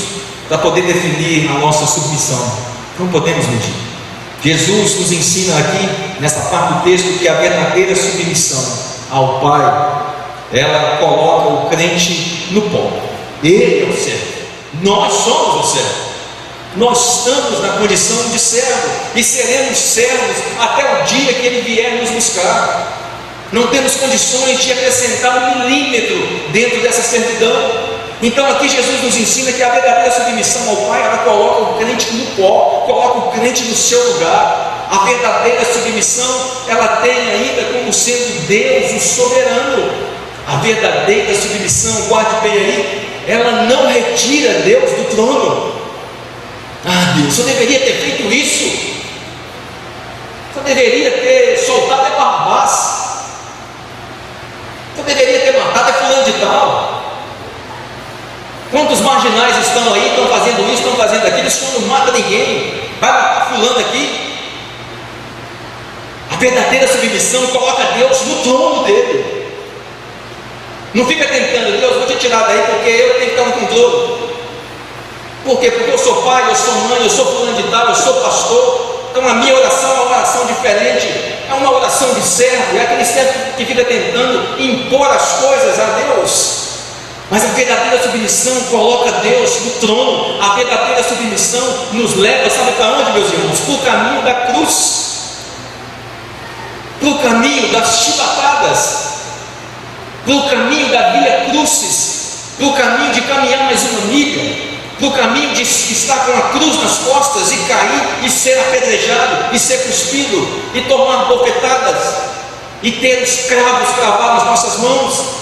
para poder definir a nossa submissão. Não podemos medir. Jesus nos ensina aqui, nessa parte do texto, que a verdadeira submissão ao Pai, ela coloca o crente no pó. Ele é o servo, nós somos o servo. Nós estamos na condição de servo e seremos servos até o dia que Ele vier nos buscar. Não temos condições de acrescentar 1 milímetro dentro dessa servidão. Então aqui Jesus nos ensina que a verdadeira submissão ao Pai, ela coloca o crente no pó, coloca o crente no seu lugar. A verdadeira submissão, ela tem ainda como sendo Deus o soberano. A verdadeira submissão, guarde bem aí, ela não retira Deus do trono. Ah, Deus, eu deveria ter feito isso, eu deveria ter soltado a Barrabás, eu deveria ter matado a fulano de tal. Quantos marginais estão aí, estão fazendo isso, estão fazendo aquilo, isso não mata ninguém, vai matar fulano aqui. A verdadeira submissão coloca Deus no trono dele. Não fica tentando: Deus, vou te tirar daí porque eu tenho que estar no controle. Por quê? Porque eu sou pai, eu sou mãe, eu sou fulano de tal, eu sou pastor. Então a minha oração é uma oração diferente, é uma oração de servo, é aquele servo que fica tentando impor as coisas a Deus. Mas a verdadeira submissão coloca Deus no trono. A verdadeira submissão nos leva, sabe para onde, meus irmãos? Para o caminho da cruz, para o caminho das chibatadas, para o caminho da via crucis, para o caminho de caminhar mais uma milha, para o caminho de estar com a cruz nas costas e cair e ser apedrejado, e ser cuspido, e tomar bofetadas, e ter os cravos cravados nas nossas mãos.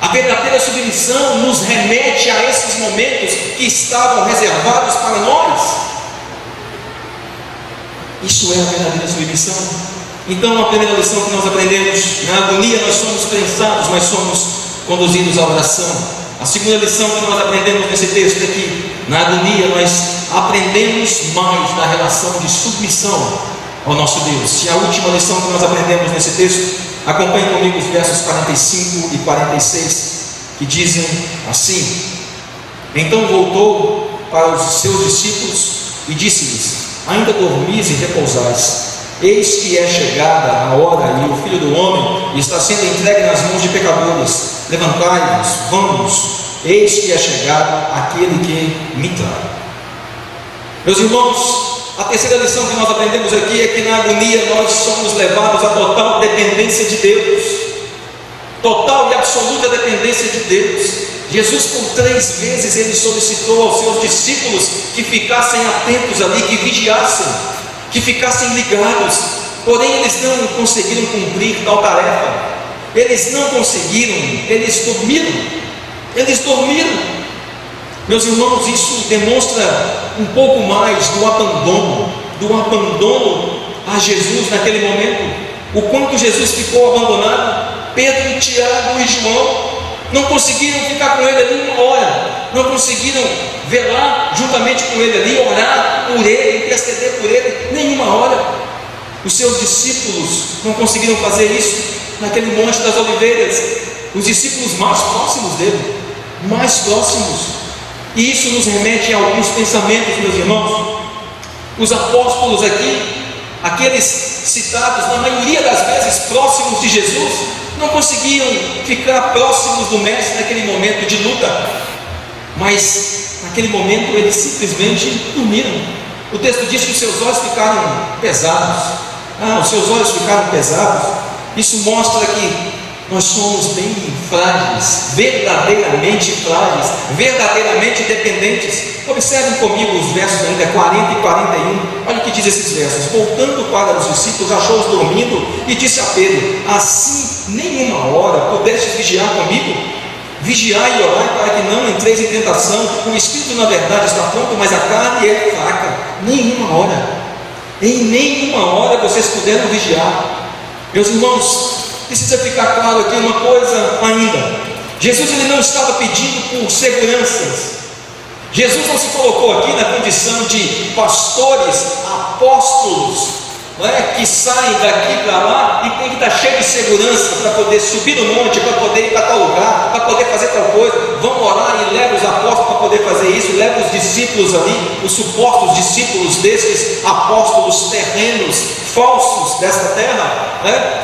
A verdadeira submissão nos remete a esses momentos que estavam reservados para nós. Isso é a verdadeira submissão. Então, a primeira lição que nós aprendemos: na agonia nós somos prensados, mas somos conduzidos à oração. A segunda lição que nós aprendemos nesse texto é que na agonia nós aprendemos mais da relação de submissão ao nosso Deus. E a última lição que nós aprendemos nesse texto, acompanhe comigo os versos 45 e 46, que dizem assim: então voltou para os seus discípulos e disse-lhes: ainda dormis e repousais? Eis que é chegada a hora e o Filho do Homem está sendo entregue nas mãos de pecadores. Levantai-vos, vamos, eis que é chegado aquele que me trai. Meus irmãos, a terceira lição que nós aprendemos aqui é que na agonia nós somos levados à total dependência de Deus. Total e absoluta dependência de Deus. Jesus, por 3 vezes, ele solicitou aos seus discípulos que ficassem atentos ali, que vigiassem, que ficassem ligados. Porém, eles não conseguiram cumprir tal tarefa. Eles não conseguiram, eles dormiram. Meus irmãos, isso demonstra um pouco mais do abandono a Jesus naquele momento. O quanto Jesus ficou abandonado. Pedro, Tiago e João não conseguiram ficar com ele ali uma hora, não conseguiram velar juntamente com ele ali, orar por ele, interceder por ele, nenhuma hora. Os seus discípulos não conseguiram fazer isso naquele Monte das Oliveiras, os discípulos mais próximos dele, mais próximos. E isso nos remete a alguns pensamentos, meus irmãos. Os apóstolos aqui, aqueles citados na maioria das vezes próximos de Jesus, não conseguiam ficar próximos do Mestre naquele momento de luta, mas naquele momento eles simplesmente dormiram. O texto diz que os seus olhos ficaram pesados. Os seus olhos ficaram pesados. Isso mostra que nós somos bem frágeis, verdadeiramente dependentes. Observem comigo os versos ainda 40 e 41. Olha o que diz esses versos: voltando para os discípulos, achou-os dormindo e disse a Pedro: assim nenhuma hora pudestes vigiar comigo? Vigiai e orai para que não entreis em tentação. O espírito na verdade está pronto, mas a carne é fraca. Em nenhuma hora vocês puderam vigiar. Meus irmãos, precisa ficar claro aqui uma coisa ainda: Jesus ele não estava pedindo por seguranças. Jesus não se colocou aqui na condição de pastores, apóstolos, que saem daqui para lá e tem que estar cheio de segurança para poder subir no monte, para poder ir para tal lugar, para poder fazer tal coisa. Vão orar e leva os apóstolos para poder fazer isso, leva os discípulos ali, os supostos discípulos desses apóstolos terrenos, falsos desta terra,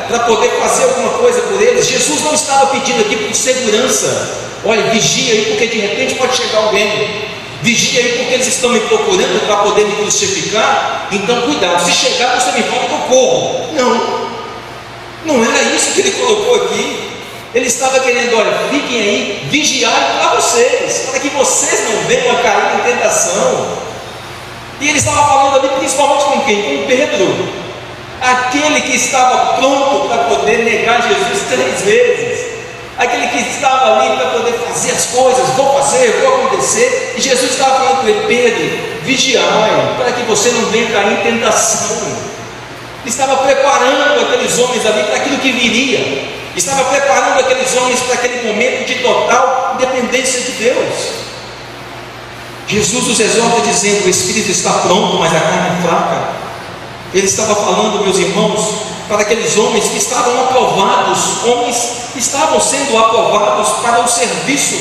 para poder fazer alguma coisa por eles. Jesus não estava pedindo aqui por segurança: olha, vigia aí porque de repente pode chegar alguém, vigia aí porque eles estão me procurando para poder me crucificar, então cuidado, se chegar você me fala que eu corro. Não era isso que ele colocou aqui. Ele estava querendo: olha, fiquem aí, vigiai para vocês, para que vocês não venham a cair em tentação. E ele estava falando ali principalmente com quem? Com Pedro, aquele que estava pronto para poder negar Jesus 3 vezes, aquele que estava ali para poder fazer as coisas, vou acontecer. E Jesus estava falando com ele: Pedro, vigiai para que você não venha cair em tentação. Ele estava preparando aqueles homens ali para aquilo que viria, estava preparando aqueles homens para aquele momento de total dependência de Deus. Jesus os exorta dizendo: o espírito está pronto, mas a carne é fraca. Ele estava falando, meus irmãos, para aqueles homens que estavam aprovados, homens que estavam sendo aprovados para o serviço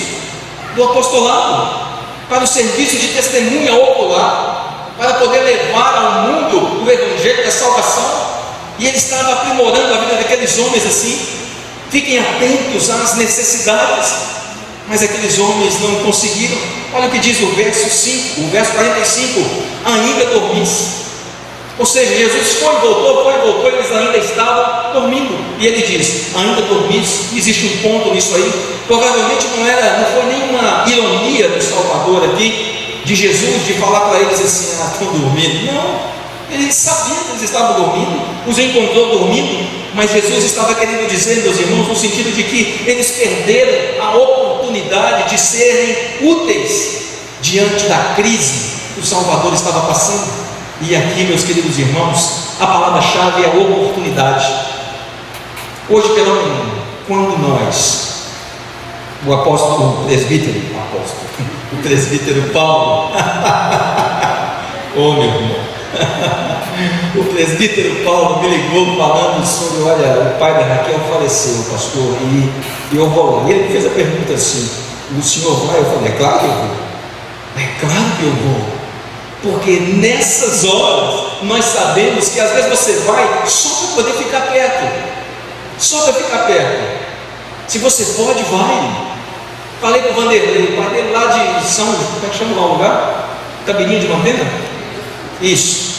do apostolado, para o serviço de testemunha ocular, para poder levar ao mundo o evangelho da salvação. E ele estava aprimorando a vida daqueles homens assim: fiquem atentos às necessidades. Mas aqueles homens não conseguiram. Olha o que diz o verso 5, o verso 45: ainda dormis. Ou seja, Jesus foi e voltou, eles ainda estavam dormindo. E ele diz: ainda dormis. Existe um ponto nisso aí. Provavelmente não foi nenhuma ironia do Salvador aqui, de Jesus, de falar para eles assim: estão dormindo. Não, ele sabia que eles estavam dormindo, os encontrou dormindo, mas Jesus estava querendo dizer, meus irmãos, no sentido de que eles perderam a oportunidade de serem úteis diante da crise que o Salvador estava passando. E aqui, meus queridos irmãos, a palavra-chave é oportunidade. Hoje pela manhã, quando nós, o presbítero Paulo, meu irmão, o presbítero Paulo me ligou falando sobre, olha, o pai da Raquel faleceu, pastor, e eu vou lá. E ele me fez a pergunta assim: o senhor vai? Eu falei: é claro que eu vou. É claro que eu vou. Porque nessas horas nós sabemos que às vezes você vai só para poder ficar perto. Só para ficar perto. Se você pode, vai. Falei para o Vanderlei, o pai dele lá de São, como é que chama lá o lugar? Cabelinho de Mantena? Isso.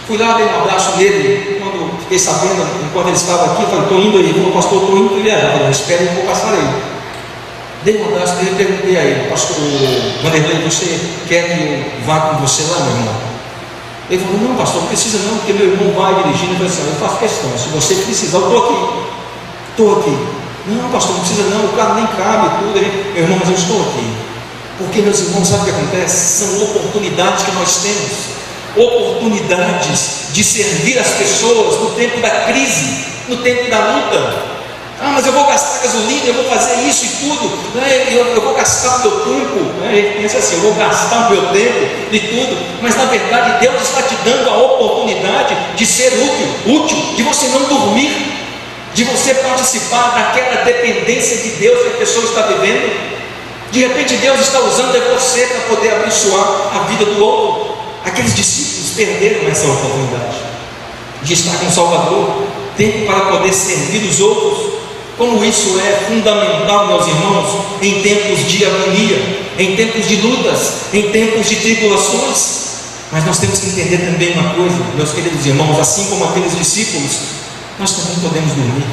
Fui lá, dei um abraço nele. Quando fiquei sabendo, enquanto ele estava aqui, falei: estou indo aí. Ele falou: pastor, estou indo viajar. Eu falei: espera um pouco, passarei. Dei um abraço nele e perguntei a ele: pastor Vanderlei, você quer que eu vá com você lá, meu irmão? Ele falou: não, pastor, não precisa não, porque meu irmão vai dirigindo. Eu falei assim: eu faço questão, se você precisar, eu estou aqui. Não, pastor, não precisa não, o carro nem cabe, tudo. Meu irmão, mas eu estou aqui. Porque, meus irmãos, sabe o que acontece? São oportunidades que nós temos, oportunidades de servir as pessoas no tempo da crise, no tempo da luta. Mas eu vou gastar gasolina, eu vou fazer isso e tudo, eu vou gastar o meu tempo. A gente pensa assim: eu vou gastar o meu tempo e tudo, mas na verdade Deus está te dando a oportunidade de ser útil, de você não dormir, de você participar daquela dependência de Deus que a pessoa está vivendo. De repente Deus está usando você para poder abençoar a vida do outro. Aqueles discípulos perderam essa oportunidade de estar com o Salvador, tempo para poder servir os outros. Como isso é fundamental, meus irmãos, em tempos de agonia, em tempos de lutas, em tempos de tribulações. Mas nós temos que entender também uma coisa, meus queridos irmãos: assim como aqueles discípulos, nós também podemos dormir.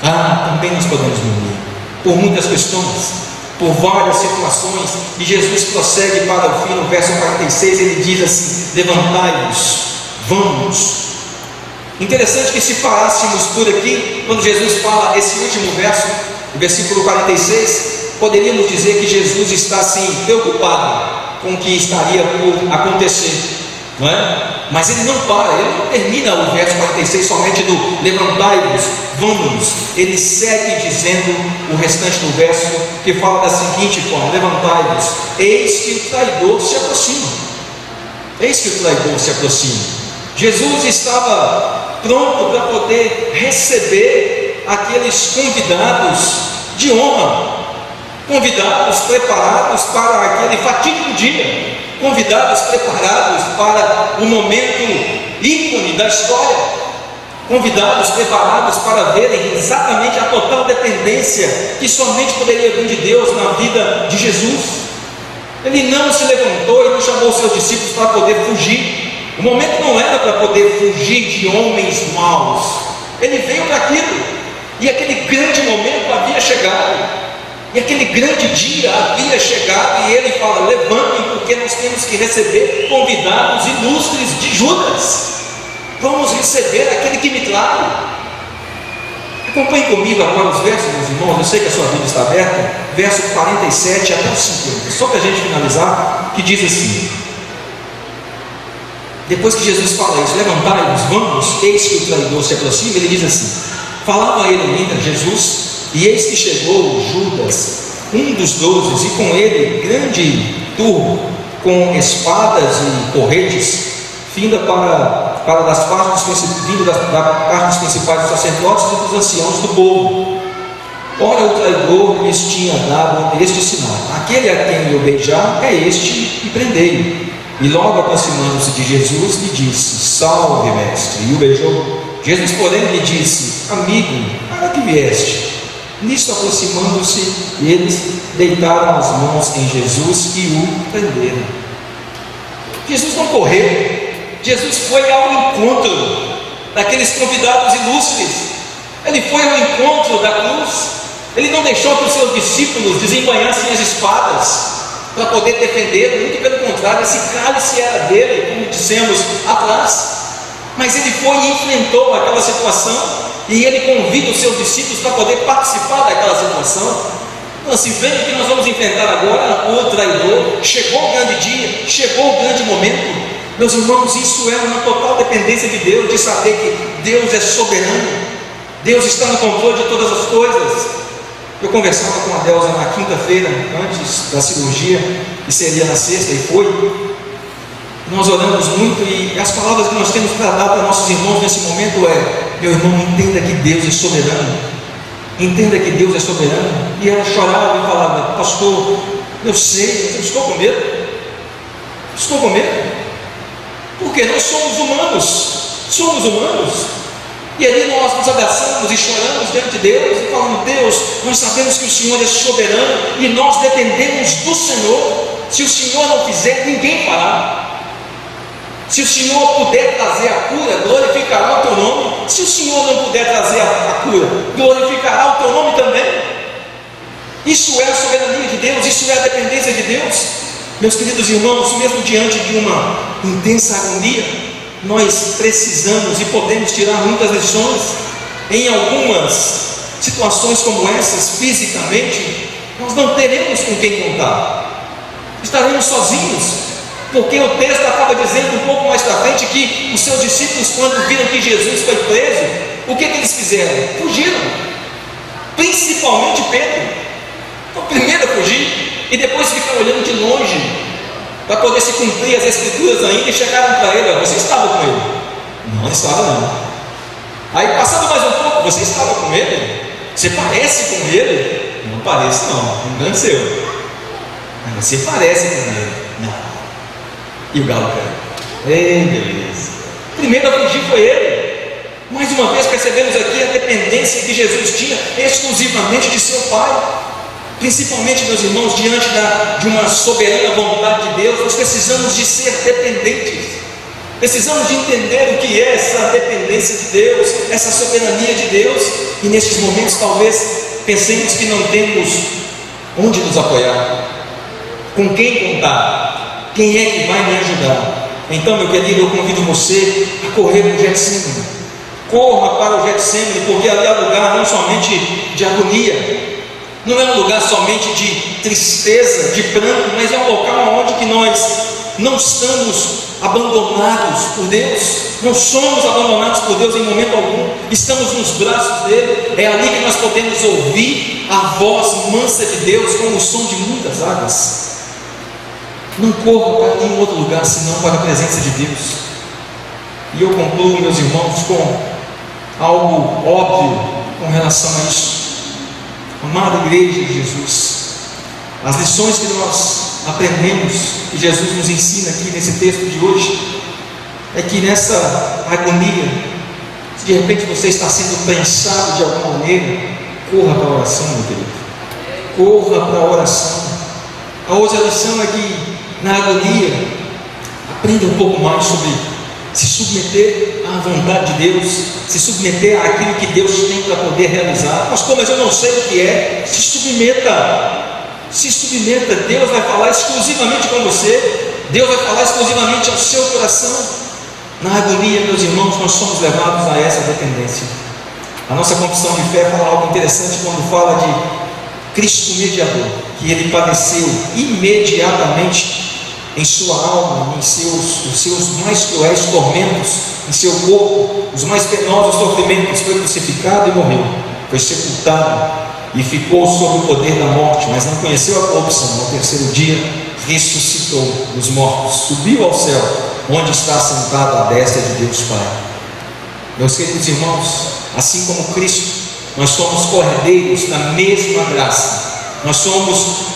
Também nós podemos dormir, por muitas questões, por várias situações. E Jesus prossegue para o fim, no verso 46, ele diz assim: levantai-vos, vamos. Interessante que se parássemos por aqui, quando Jesus fala esse último verso, o versículo 46, poderíamos dizer que Jesus está assim preocupado com o que estaria por acontecer, não é? Mas ele não para, ele não termina o verso 46 somente do levantai-vos, vamos. Ele segue dizendo o restante do verso, que fala da seguinte forma: levantai-vos, eis que o traidor se aproxima. Eis que o traidor se aproxima. Jesus estava pronto para poder receber aqueles convidados de honra, convidados preparados para aquele fatídico dia, convidados preparados para o momento ícone da história, convidados preparados para verem exatamente a total dependência que somente poderia vir de Deus na vida de Jesus. Ele não se levantou e não chamou seus discípulos para poder fugir. O momento não era para poder fugir de homens maus. Ele veio para aquilo, e aquele grande momento havia chegado, e aquele grande dia havia chegado, e ele fala: levantem, porque nós temos que receber convidados ilustres de Judas. Vamos receber aquele que me trai. Acompanhe comigo agora os versos, meus irmãos. Eu sei que a sua Bíblia está aberta, verso 47 até o 50, só para a gente finalizar, que diz assim: depois que Jesus fala isso, levantai-vos, vamos, eis que o traidor se aproxima, ele diz assim: falava ele ainda, Jesus, e eis que chegou Judas, um dos 12, e com ele grande turma, com espadas e porretes, vinda para das partes principais dos sacerdotes e dos anciãos do povo. Ora, o traidor lhes tinha dado este sinal: aquele a quem eu beijar é este, e prendei-o. E logo aproximando-se de Jesus, lhe disse: salve, mestre, e o beijou. Jesus, porém, lhe disse: amigo, para que vieste? Nisto, aproximando-se, eles deitaram as mãos em Jesus e o prenderam. Jesus não correu, Jesus foi ao encontro daqueles convidados ilustres. Ele foi ao encontro da cruz. Ele não deixou que os seus discípulos desembainhassem as espadas para poder defender, muito pelo contrário, esse cálice era dele, como dissemos atrás. Mas ele foi e enfrentou aquela situação, e ele convida os seus discípulos para poder participar daquela situação. Então, se vendo o que nós vamos enfrentar agora, o traidor, chegou o grande dia, chegou o grande momento. Meus irmãos, isso é uma total dependência de Deus, de saber que Deus é soberano, Deus está no controle de todas as coisas. Eu conversava com a Delza na quinta-feira, antes da cirurgia, que seria na sexta, e foi. Nós oramos muito, e as palavras que nós temos para dar para nossos irmãos nesse momento é: meu irmão, entenda que Deus é soberano, entenda que Deus é soberano. E ela chorava e falava: pastor, eu sei, mas eu estou com medo, estou com medo, porque nós somos humanos. E ali nós nos abraçamos e choramos diante de Deus e falamos: Deus, nós sabemos que o Senhor é soberano e nós dependemos do Senhor. Se o Senhor não fizer, ninguém fará. Se o Senhor puder trazer a cura, glorificará o teu nome. Se o Senhor não puder trazer a cura, glorificará o teu nome também. Isso é a soberania de Deus, isso é a dependência de Deus. Meus queridos irmãos, mesmo diante de uma intensa agonia, nós precisamos e podemos tirar muitas lições. Em algumas situações como essas, fisicamente, nós não teremos com quem contar, estaremos sozinhos. Porque o texto acaba dizendo um pouco mais para frente que os seus discípulos, quando viram que Jesus foi preso, o que eles fizeram? Fugiram, principalmente Pedro. Foi o primeiro a fugir e depois ficar olhando de longe para poder se cumprir as escrituras ainda, e chegaram para ele: você estava com ele? Não estava não. Aí passando mais um pouco: você estava com ele? Você parece com ele? Não parece não, engano seu. Você parece com ele? Não. E o galo caiu. Ei, beleza. Primeiro a fugir foi ele. Mais uma vez percebemos aqui a dependência que Jesus tinha exclusivamente de seu Pai. Principalmente, meus irmãos, diante de uma soberana vontade de Deus, nós precisamos de ser dependentes. Precisamos de entender o que é essa dependência de Deus, essa soberania de Deus. E nesses momentos talvez pensemos que não temos onde nos apoiar, com quem contar. Quem é que vai me ajudar? Então, meu querido, eu convido você a correr para o Getsemane. Corra para o Getsemane, porque ali é lugar não somente de agonia, não é um lugar somente de tristeza, de pranto, mas é um local onde que nós não estamos abandonados por Deus, não somos abandonados por Deus em momento algum, estamos nos braços dele. É ali que nós podemos ouvir a voz mansa de Deus, como o som de muitas águas. Não corra para nenhum outro lugar senão para a presença de Deus. E eu concluo, meus irmãos, com algo óbvio com relação a isso. Amada igreja de Jesus, as lições que nós aprendemos, que Jesus nos ensina aqui nesse texto de hoje, é que nessa agonia, se de repente você está sendo prensado de alguma maneira, corra para a oração, meu querido. Corra para a oração. A outra lição é que na agonia, aprenda um pouco mais sobre se submeter à vontade de Deus, se submeter àquilo que Deus tem para poder realizar. Pastor, mas eu não sei o que é. Se submeta. Deus vai falar exclusivamente com você, Deus vai falar exclusivamente ao seu coração. Na agonia, meus irmãos, nós somos levados a essa dependência. A nossa confissão de fé fala algo interessante quando fala de Cristo mediador, que ele padeceu imediatamente em sua alma, os seus mais cruéis tormentos, em seu corpo, os mais penosos sofrimentos, foi crucificado e morreu, foi sepultado e ficou sob o poder da morte, mas não conheceu a corrupção. No terceiro dia ressuscitou dos mortos, subiu ao céu, onde está sentado à destra de Deus Pai. Meus queridos irmãos, assim como Cristo, nós somos cordeiros da mesma graça. Nós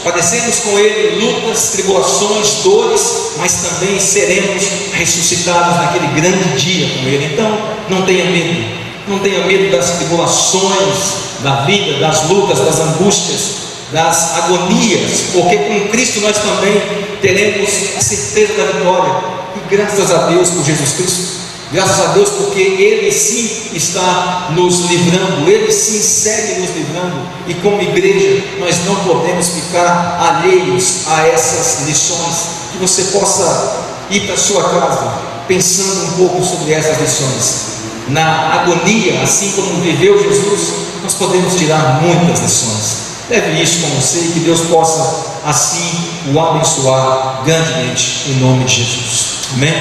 padecemos com Ele lutas, tribulações, dores, mas também seremos ressuscitados naquele grande dia com Ele. Então, não tenha medo, não tenha medo das tribulações da vida, das lutas, das angústias, das agonias, porque com Cristo nós também teremos a certeza da vitória. E graças a Deus por Jesus Cristo, graças a Deus porque Ele sim está nos livrando, Ele sim segue nos livrando, e como igreja nós não podemos ficar alheios a essas lições. Que você possa ir para a sua casa pensando um pouco sobre essas lições. Na agonia, assim como viveu Jesus, nós podemos tirar muitas lições. Leve isso com você e que Deus possa assim o abençoar grandemente em nome de Jesus. Amém?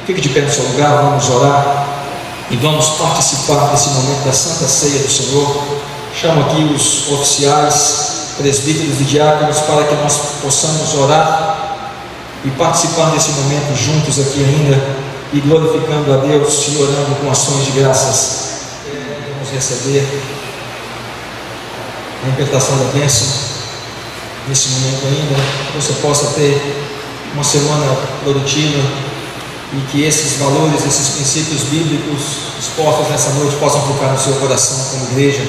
Fique de pé no seu lugar, vamos orar e vamos participar desse momento da Santa Ceia do Senhor. Chamo aqui os oficiais, presbíteros e diáconos para que nós possamos orar e participar desse momento juntos aqui ainda e glorificando a Deus e orando com ações de graças. Vamos receber a interpretação da bênção nesse momento ainda, que você possa ter uma semana produtiva e que esses valores, esses princípios bíblicos expostos nessa noite possam ficar no seu coração como igreja,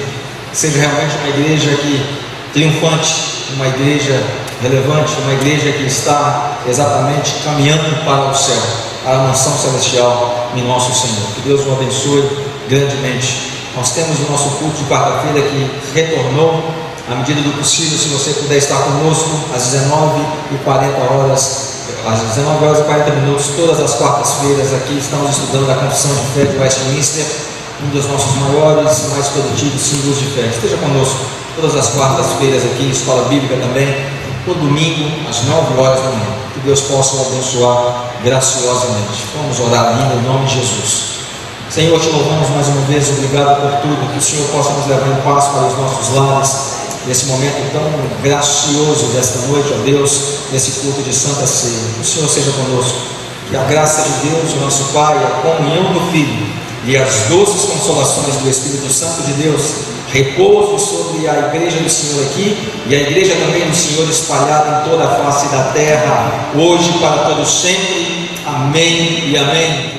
que seja realmente uma igreja que triunfante, uma igreja relevante, uma igreja que está exatamente caminhando para o céu, para a mansão celestial em nosso Senhor. Que Deus o abençoe grandemente. Nós temos o nosso culto de quarta-feira que retornou à medida do possível. Se você puder estar conosco às 19h40, às 19h40, todas as quartas-feiras aqui estamos estudando a Confissão de Fé de Westminster, um dos nossos maiores e mais produtivos símbolos de fé. Esteja conosco todas as quartas-feiras aqui, escola bíblica também, todo domingo às 9h. Que Deus possa o abençoar graciosamente. Vamos orar ainda em nome de Jesus. Senhor, te louvamos mais uma vez, obrigado por tudo, que o Senhor possa nos levar em paz para os nossos lares, nesse momento tão gracioso desta noite, ó Deus, nesse culto de Santa Ceia. O Senhor seja conosco, que a graça de Deus, o nosso Pai, a comunhão do Filho e as doces consolações do Espírito Santo de Deus repouse sobre a igreja do Senhor aqui e a igreja também do Senhor espalhada em toda a face da terra, hoje para todos sempre. Amém e amém.